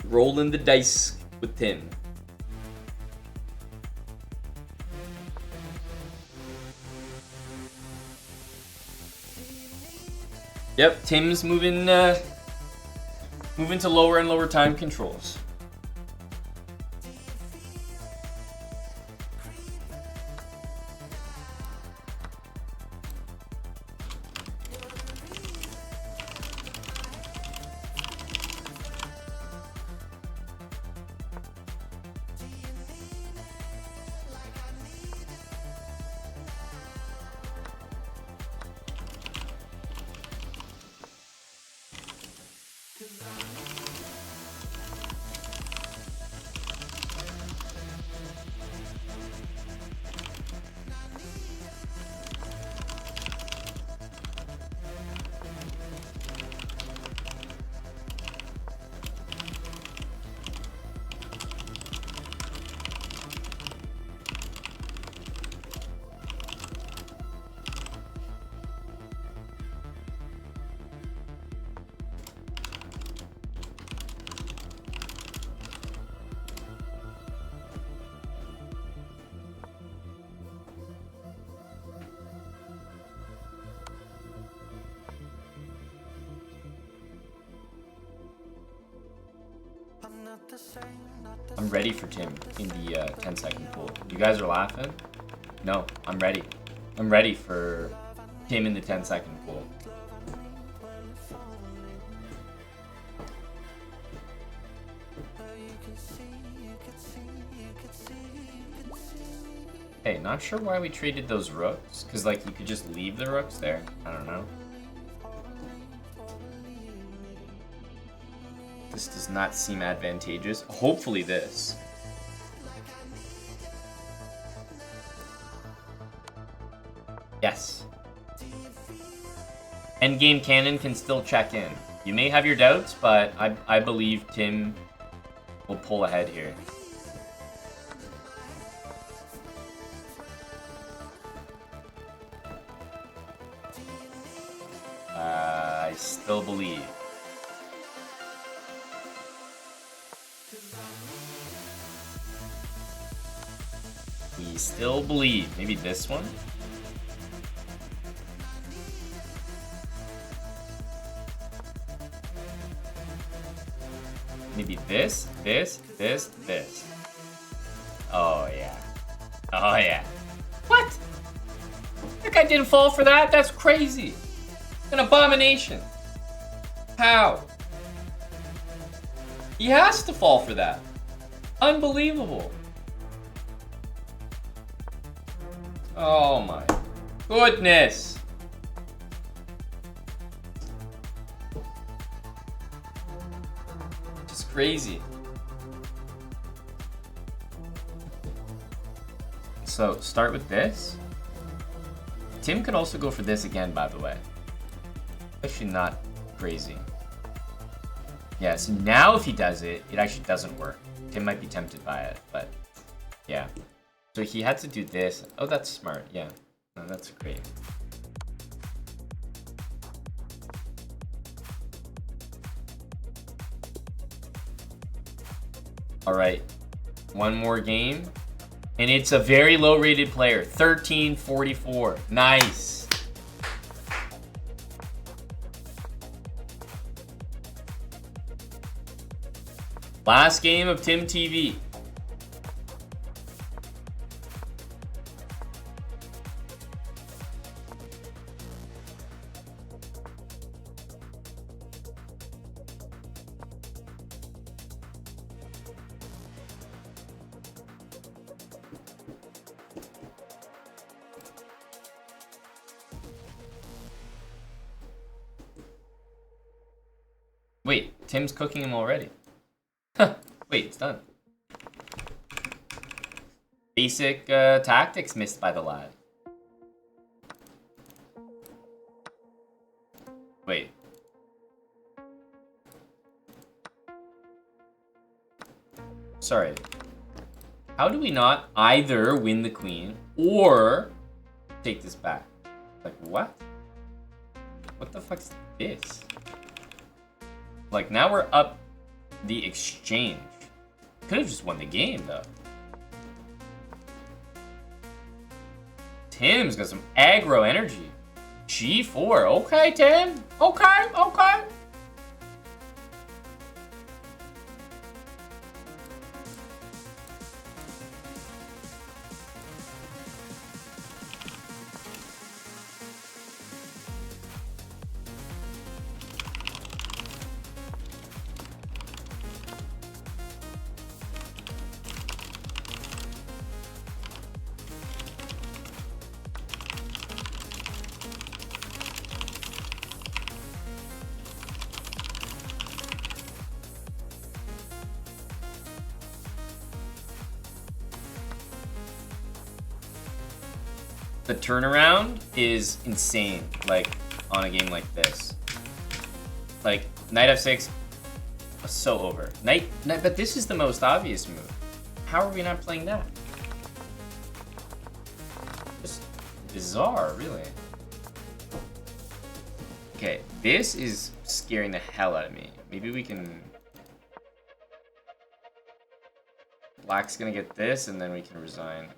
Rolling the dice with Tim. Yep, Tim's moving to lower and lower time controls. I'm ready for Tim in the 10-second pool. You guys are laughing? No, I'm ready. I'm ready for Tim in the 10-second pool. Hey, not sure why we traded those rooks. Because, like, you could just leave the rooks there. I don't know. This does not seem advantageous. Hopefully this. Yes. Endgame cannon can still check in. You may have your doubts, but I believe Tim will pull ahead here. I still believe. We still believe. Maybe this one? Maybe this, this. Oh, yeah. Oh, yeah. What? That guy didn't fall for that? That's crazy. An abomination. How? He has to fall for that. Unbelievable. Oh my goodness. Just crazy. So start with this. Tim could also go for this again, by the way. Actually not crazy. Yeah, so now if he does it, it actually doesn't work. Tim might be tempted by it, but yeah. So he had to do this. Oh, that's smart. Yeah, no, that's great. All right, one more game. And it's a very low rated player, 1344. Nice. Last game of Tim TV. Wait, Tim's cooking him already. Wait, it's done. Basic tactics missed by the lad. Wait. Sorry. How do we not either win the queen or take this back? Like, what? What the fuck's this? Like, now we're up the exchange. Could have just won the game, though. Tim's got some aggro energy. G4. Okay, Tim. Okay, okay. The turnaround is insane, like, on a game like this. Like, knight f6, so over. Knight, but this is the most obvious move. How are we not playing that? Just bizarre, really. Okay, this is scaring the hell out of me. Maybe we can... Black's gonna get this, and then we can resign.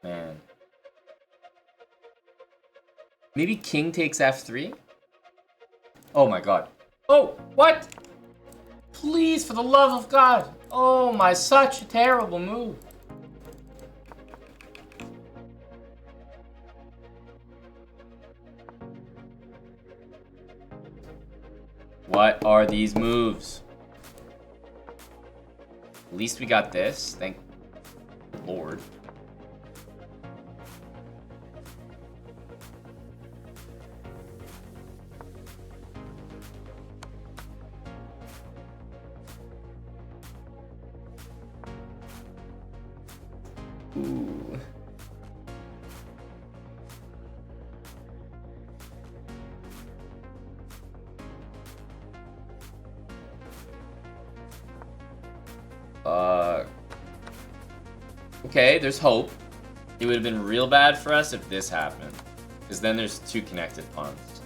Man. Maybe king takes f3? Oh my god. Oh, what? Please, for the love of God. Oh my, such a terrible move. What are these moves? At least we got this, thank Lord. Ooh. Okay, there's hope. It would have been real bad for us if this happened. Because then there's two connected pawns.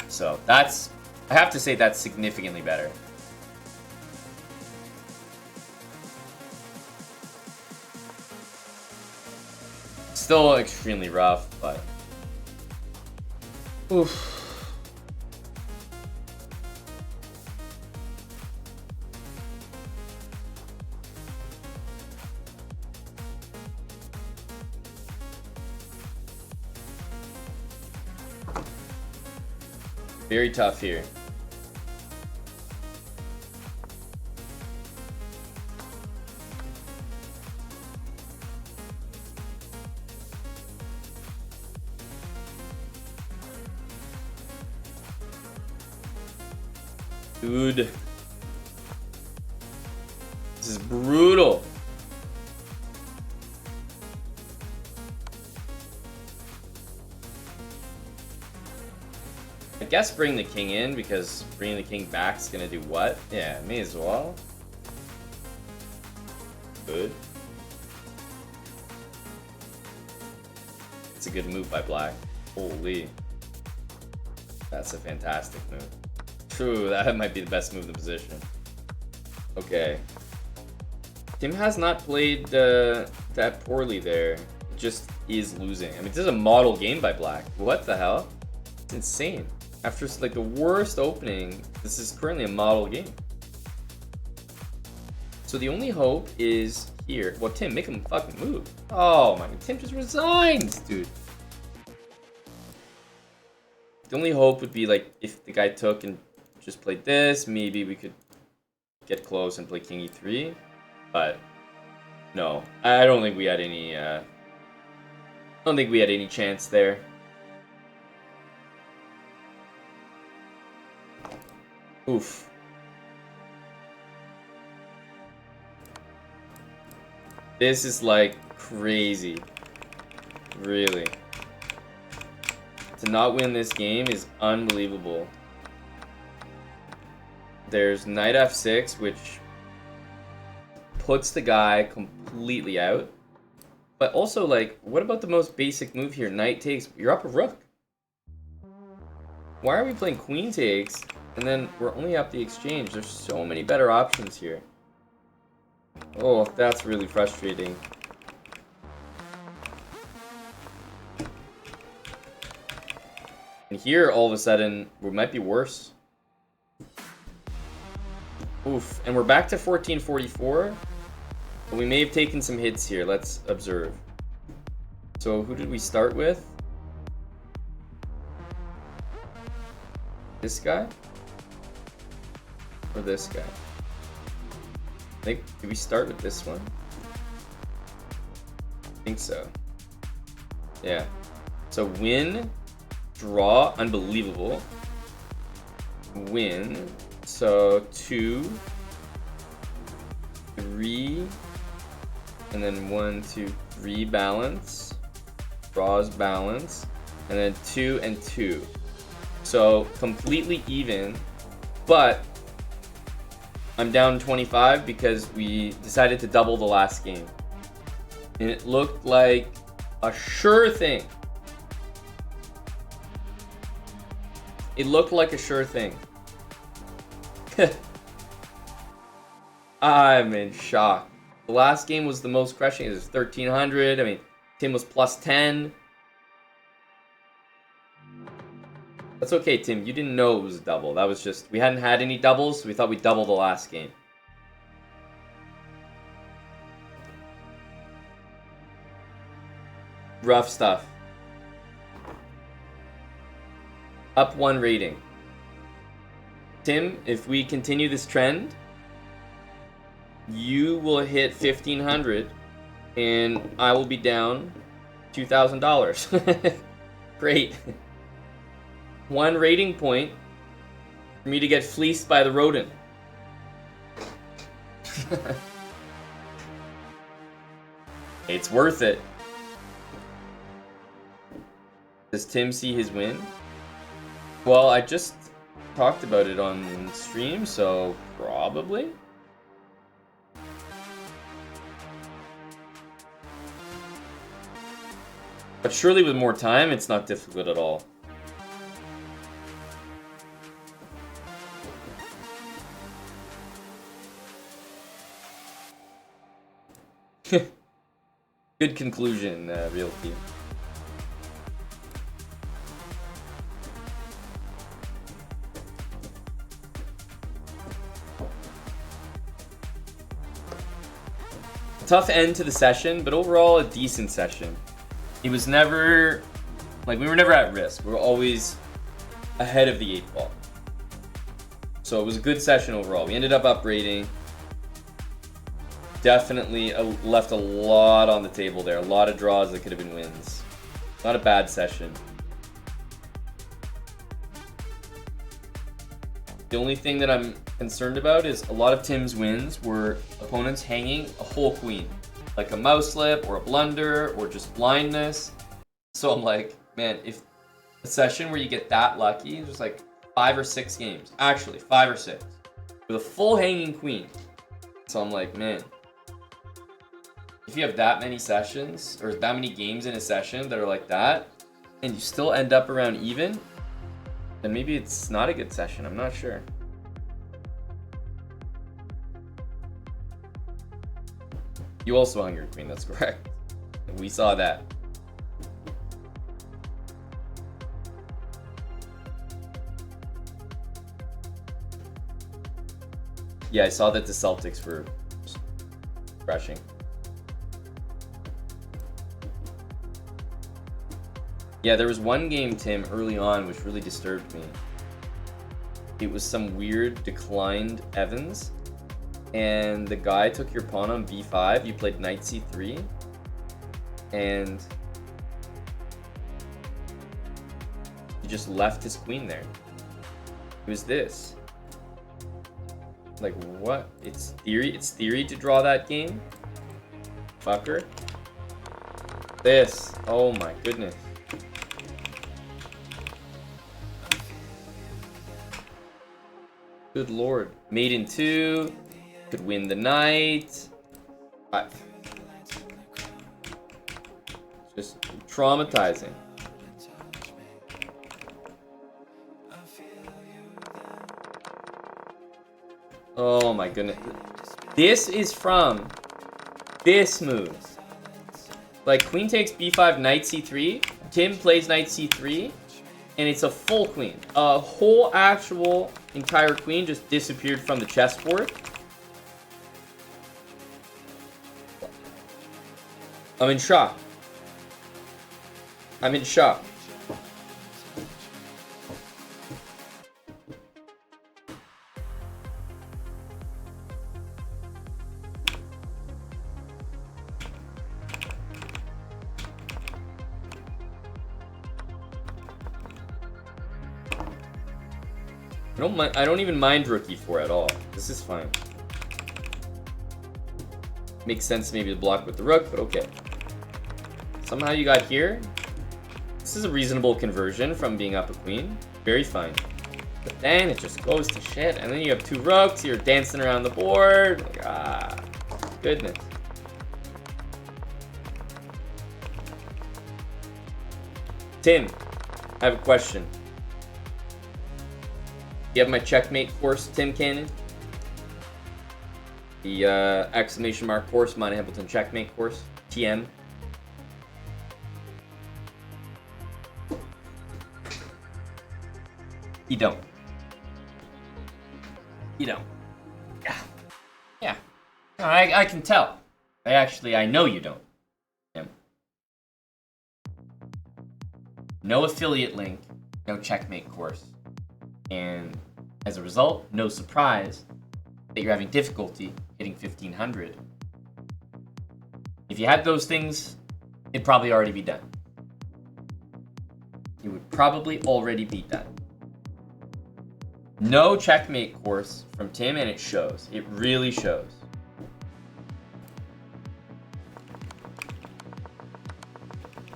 So that's, I have to say that's significantly better. Still extremely rough, but... Oof. Very tough here. Dude. This is brutal. I guess bring the king in, because bringing the king back is gonna do what? Yeah, may as well. Good. It's a good move by black. Holy. That's a fantastic move. True, that might be the best move in the position. Okay. Tim has not played that poorly there. It just is losing. I mean, this is a model game by black. What the hell? It's insane. After like the worst opening, this is currently a model game. So the only hope is here. Well, Tim, make him fucking move. Oh my god, Tim just resigns, dude. The only hope would be like if the guy took and just played this, maybe we could get close and play king e3. But no, I don't think we had any. I don't think we had any chance there. Oof. This is like crazy. Really. To not win this game is unbelievable. There's knight f6, which puts the guy completely out. But also, like, what about the most basic move here? Knight takes, you're up a rook. Why are we playing queen takes? And then we're only up the exchange. There's so many better options here. Oh, that's really frustrating. And here, all of a sudden, we might be worse. Oof. And we're back to 1444. But we may have taken some hits here. Let's observe. So, who did we start with? This guy? Or this guy? I think, did we start with this one? I think so. Yeah. So win, draw, unbelievable. Win, so 2, 3, and then 1, 2, 3 balance. Draws balance, and then 2 and 2. So completely even, but I'm down 25 because we decided to double the last game. And it looked like a sure thing. It looked like a sure thing. I'm in shock. The last game was the most crushing. It was 1300. I mean, Tim was plus 10. That's okay, Tim. You didn't know it was a double. That was just... We hadn't had any doubles, so we thought we'd double the last game. Rough stuff. Up 1 rating. Tim, if we continue this trend, you will hit 1,500, and I will be down $2,000. Great. 1 rating point for me to get fleeced by the rodent. It's worth it. Does Tim see his win? Well, I just talked about it on stream, so probably. But surely with more time, it's not difficult at all. Good conclusion, real team. Tough end to the session, but overall a decent session. It was never, like, we were never at risk. We were always ahead of the 8 ball. So it was a good session overall. We ended up uprating. Definitely left a lot on the table there. A lot of draws that could have been wins. Not a bad session. The only thing that I'm concerned about is a lot of Tim's wins were opponents hanging a whole queen. Like a mouse slip or a blunder or just blindness. So I'm like, man, if a session where you get that lucky, there's like 5 or 6 games. Actually, 5 or 6. With a full hanging queen. So I'm like, man, if you have that many sessions or that many games in a session that are like that, and you still end up around even, then maybe it's not a good session. I'm not sure. You also hung your queen, that's correct. We saw that. Yeah, I saw that the Celtics were crashing. Yeah, there was one game, Tim, early on, which really disturbed me. It was some weird declined Evans. And the guy took your pawn on b5, you played knight c3, and he just left his queen there. It was this. Like, what? It's theory to draw that game? Fucker. This. Oh my goodness. Good lord. Mate in 2. Could win the knight. Just traumatizing. Oh my goodness. This is from this move. Like, queen takes b5, knight c3. Tim plays knight c3. And it's a full queen. A whole actual entire queen just disappeared from the chessboard. I'm in shock. I'm in shock. I don't even mind rook e4 at all. This is fine. Makes sense maybe to block with the rook, but okay. Somehow you got here. This is a reasonable conversion from being up a queen. Very fine. But then it just goes to shit. And then you have 2 rooks. You're dancing around the board. Like, ah, goodness. Tim, I have a question. You have my Checkmate course, Tim Cannon? The exclamation mark course, Monty Hamilton Checkmate course, TM. You don't. You don't. Yeah. Yeah. No, I can tell. I know you don't. Tim. No affiliate link, no Checkmate course. And as a result, no surprise that you're having difficulty hitting 1500. If you had those things, it'd probably already be done. You would probably already be done. No Checkmate course from Tim, and it shows. It really shows.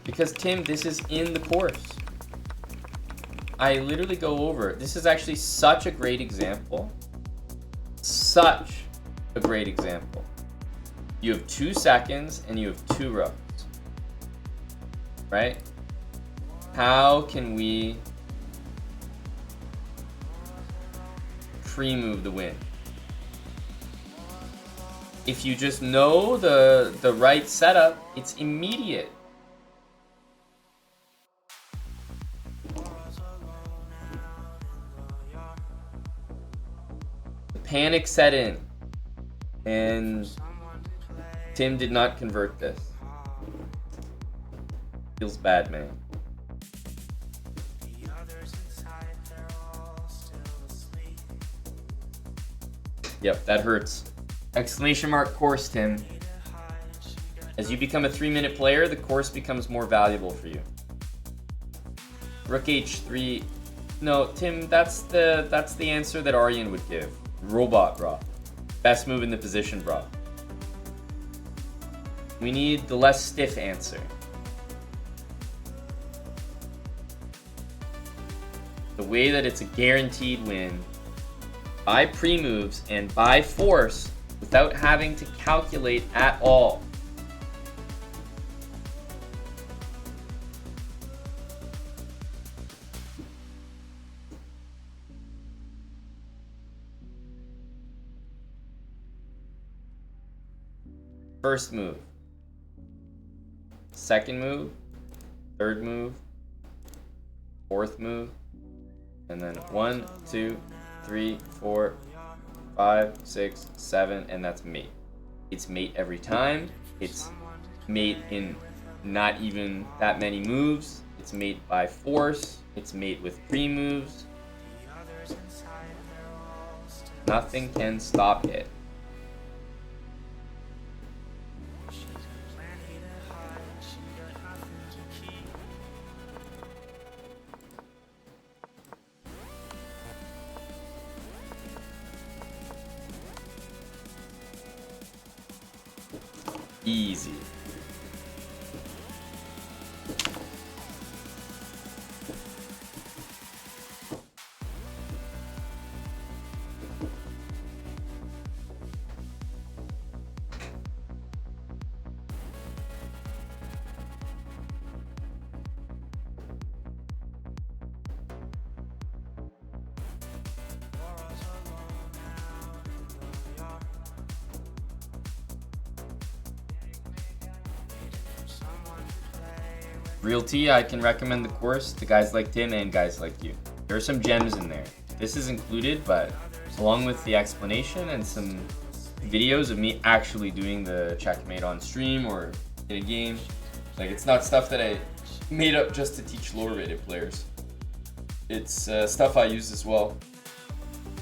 Because, Tim, this is in the course. I literally go over it. This is actually such a great example. Such a great example. You have 2 seconds and you have 2 rows. Right? How can we pre-move the win? If you just know the right setup, it's immediate. Panic set in, and Tim did not convert this. Feels bad, man. Yep, that hurts. Exclamation mark course, Tim. As you become a 3-minute player, the course becomes more valuable for you. Rook h3. No, Tim, that's the answer that Aryan would give. Robot, brah. Best move in the position, brah. We need the less stiff answer. The way that it's a guaranteed win by pre-moves and by force without having to calculate at all. First move, second move, third move, fourth move, and then 1, 2, 3, 4, 5, 6, 7, and that's mate. It's mate every time. It's mate in not even that many moves. It's mate by force. It's mate with pre-moves. Nothing can stop it. Easy. Real T, I can recommend the course to guys like Tim and guys like you. There are some gems in there. This is included, but along with the explanation and some videos of me actually doing the Checkmate on stream or in a game. Like, it's not stuff that I made up just to teach lower rated players. It's stuff I use as well.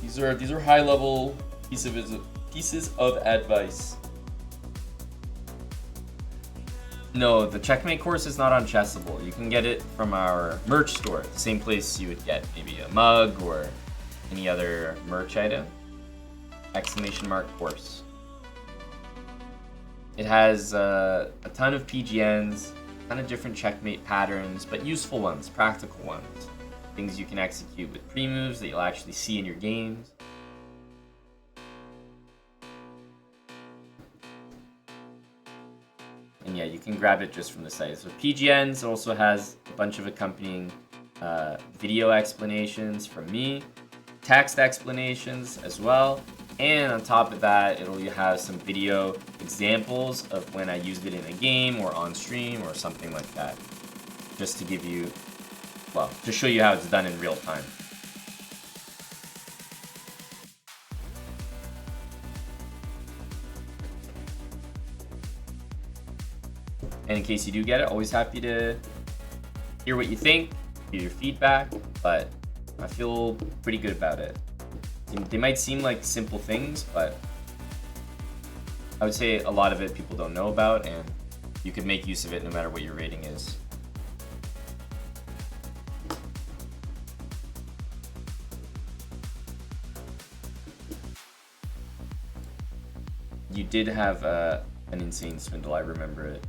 These are high level pieces of advice. No, the Checkmate course is not on Chessable. You can get it from our merch store, the same place you would get maybe a mug or any other merch item. Exclamation mark course. It has a ton of PGNs, a ton of different Checkmate patterns, but useful ones, practical ones. Things you can execute with pre-moves that you'll actually see in your games. And yeah, you can grab it just from the site. So PGNs also has a bunch of accompanying video explanations from me, text explanations as well, and on top of that, it'll have some video examples of when I used it in a game or on stream or something like that, just to give you, well, to show you how it's done in real time. And in case you do get it, always happy to hear what you think, hear your feedback, but I feel pretty good about it. They might seem like simple things, but I would say a lot of it people don't know about, and you can make use of it no matter what your rating is. You did have an insane swindle, I remember it.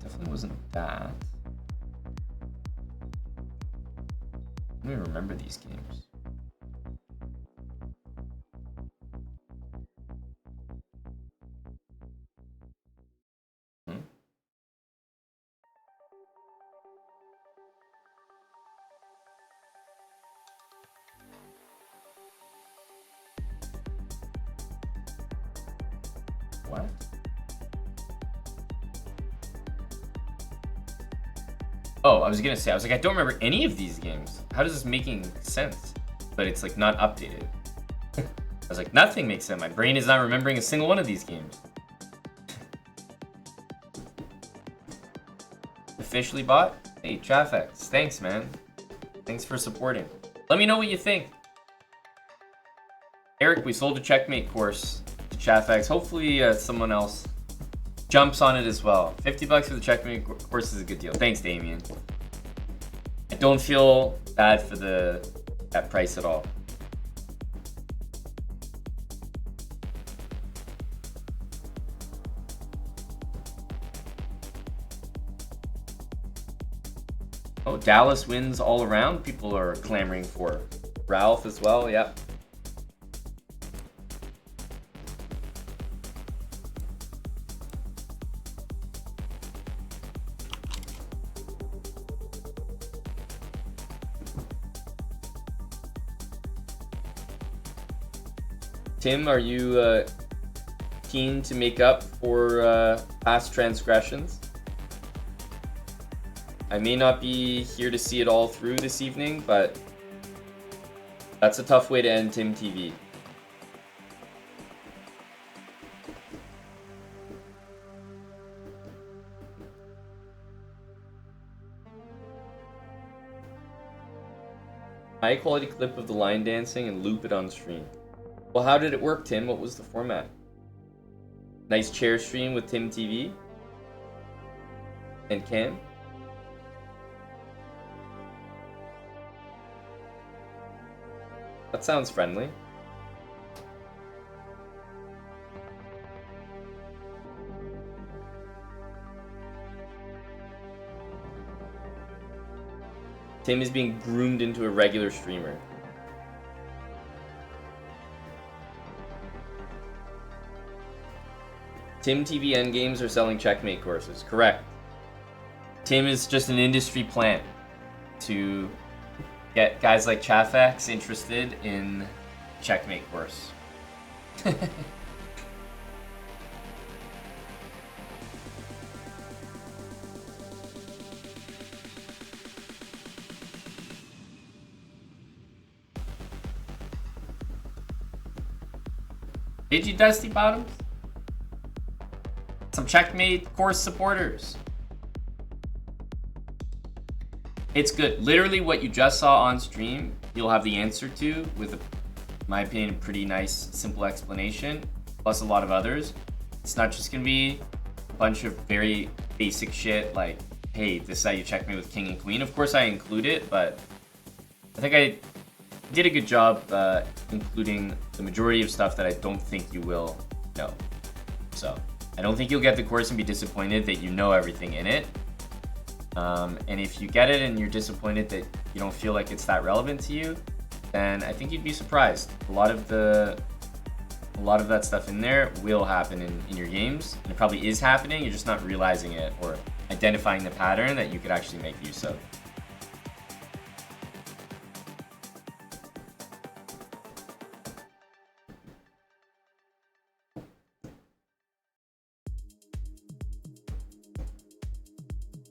Definitely wasn't that. I don't even remember these games. What? Oh, I was gonna say, I was like, I don't remember any of these games. How does this making sense? But it's like not updated. I was like, nothing makes sense. My brain is not remembering a single one of these games. Officially bought? Hey, Trafex, thanks, man. Thanks for supporting. Let me know what you think. Eric, we sold a Checkmate course to Trafex. Hopefully someone else jumps on it as well. 50 bucks for the Checkmate course is a good deal. Thanks, Damien. I don't feel bad for that price at all. Oh, Dallas wins all around. People are clamoring for Ralph as well. Yep. Tim, are you keen to make up for past transgressions? I may not be here to see it all through this evening, but that's a tough way to end Tim TV. High quality clip of the line dancing and loop it on stream. Well, how did it work, Tim? What was the format? Nice chair stream with Tim TV and Cam. That sounds friendly. Tim is being groomed into a regular streamer. Tim TV Endgames are selling Checkmate courses. Correct. Tim is just an industry plant to get guys like Chaffax interested in Checkmate course. Did you, Dusty Bottoms? Some Checkmate course supporters. It's good. Literally what you just saw on stream, you'll have the answer to with, in my opinion, a pretty nice, simple explanation, plus a lot of others. It's not just going to be a bunch of very basic shit like, hey, this is how you checkmate with king and queen. Of course I include it, but I think I did a good job including the majority of stuff that I don't think you will know. So I don't think you'll get the course and be disappointed that you know everything in it. And if you get it and you're disappointed that you don't feel like it's that relevant to you, then I think you'd be surprised. A lot of that stuff in there will happen in your games, and it probably is happening. You're just not realizing it or identifying the pattern that you could actually make use of.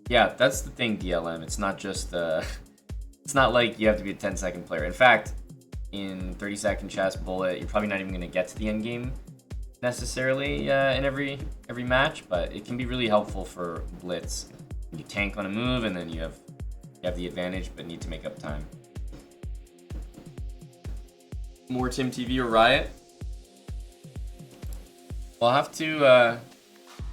Yeah, that's the thing, DLM. It's not just it's not like you have to be a 10-second player. In fact, in 30-second chess bullet, you're probably not even going to get to the end game necessarily in every match, but it can be really helpful for blitz. You tank on a move and then you have the advantage, but need to make up time. More Tim TV or Riot? Well, I'll have to.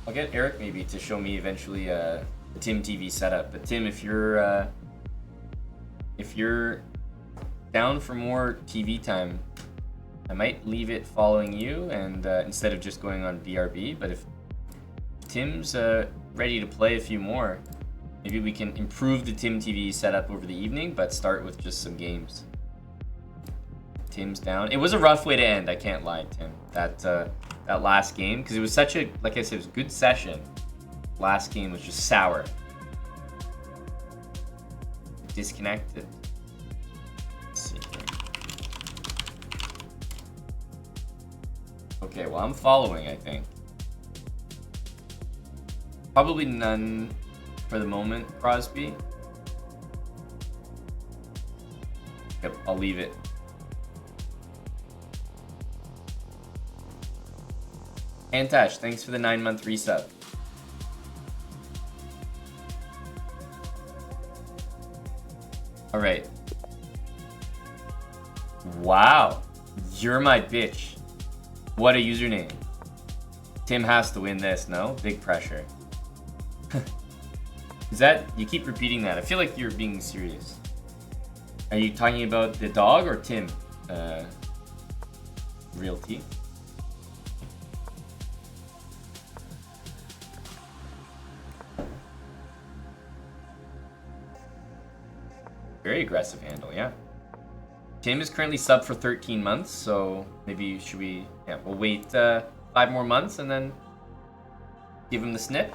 I'll get Eric maybe to show me eventually the Tim TV setup. But Tim, if you're down for more TV time, I might leave it following you, and instead of just going on BRB. But if Tim's ready to play a few more, maybe we can improve the Tim TV setup over the evening, but start with just some games. Tim's down. It was a rough way to end, I can't lie, Tim. That last game, because it was such a, like I said, it was a good session. Last game was just sour. Disconnected. Let's see here. Okay, well, I'm following, I think. Probably none for the moment, Crosby. Yep, I'll leave it. Antash, thanks for the 9-month resub. Alright. Wow. You're my bitch. What a username. Tim has to win this, no? Big pressure. Is that... You keep repeating that. I feel like you're being serious. Are you talking about the dog or Tim? Realty? Very aggressive handle, yeah. Tim is currently sub for 13 months, so maybe should we... Yeah, we'll wait 5 more months and then give him the snip.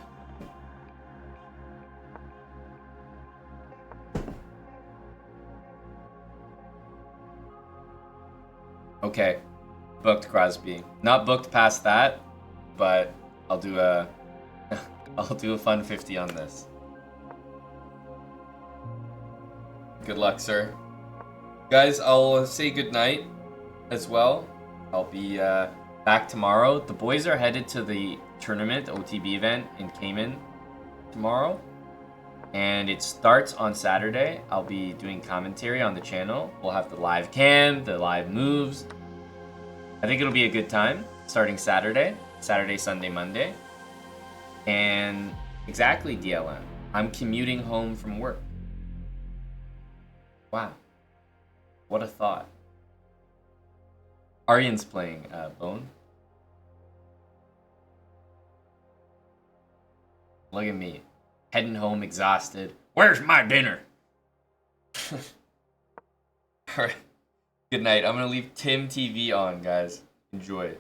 Okay, booked Crosby. Not booked past that, but I'll do a... I'll do a fun 50 on this. Good luck, sir. Guys, I'll say goodnight as well. I'll be back tomorrow. The boys are headed to the tournament, OTB event in Cayman tomorrow. And it starts on Saturday. I'll be doing commentary on the channel. We'll have the live cam, the live moves. I think it'll be a good time starting Saturday. Saturday, Sunday, Monday. And exactly, DLM. I'm commuting home from work. Wow. What a thought. Aryan's playing Bone. Look at me. Heading home exhausted. Where's my dinner? Alright. Good night. I'm going to leave Tim TV on, guys. Enjoy.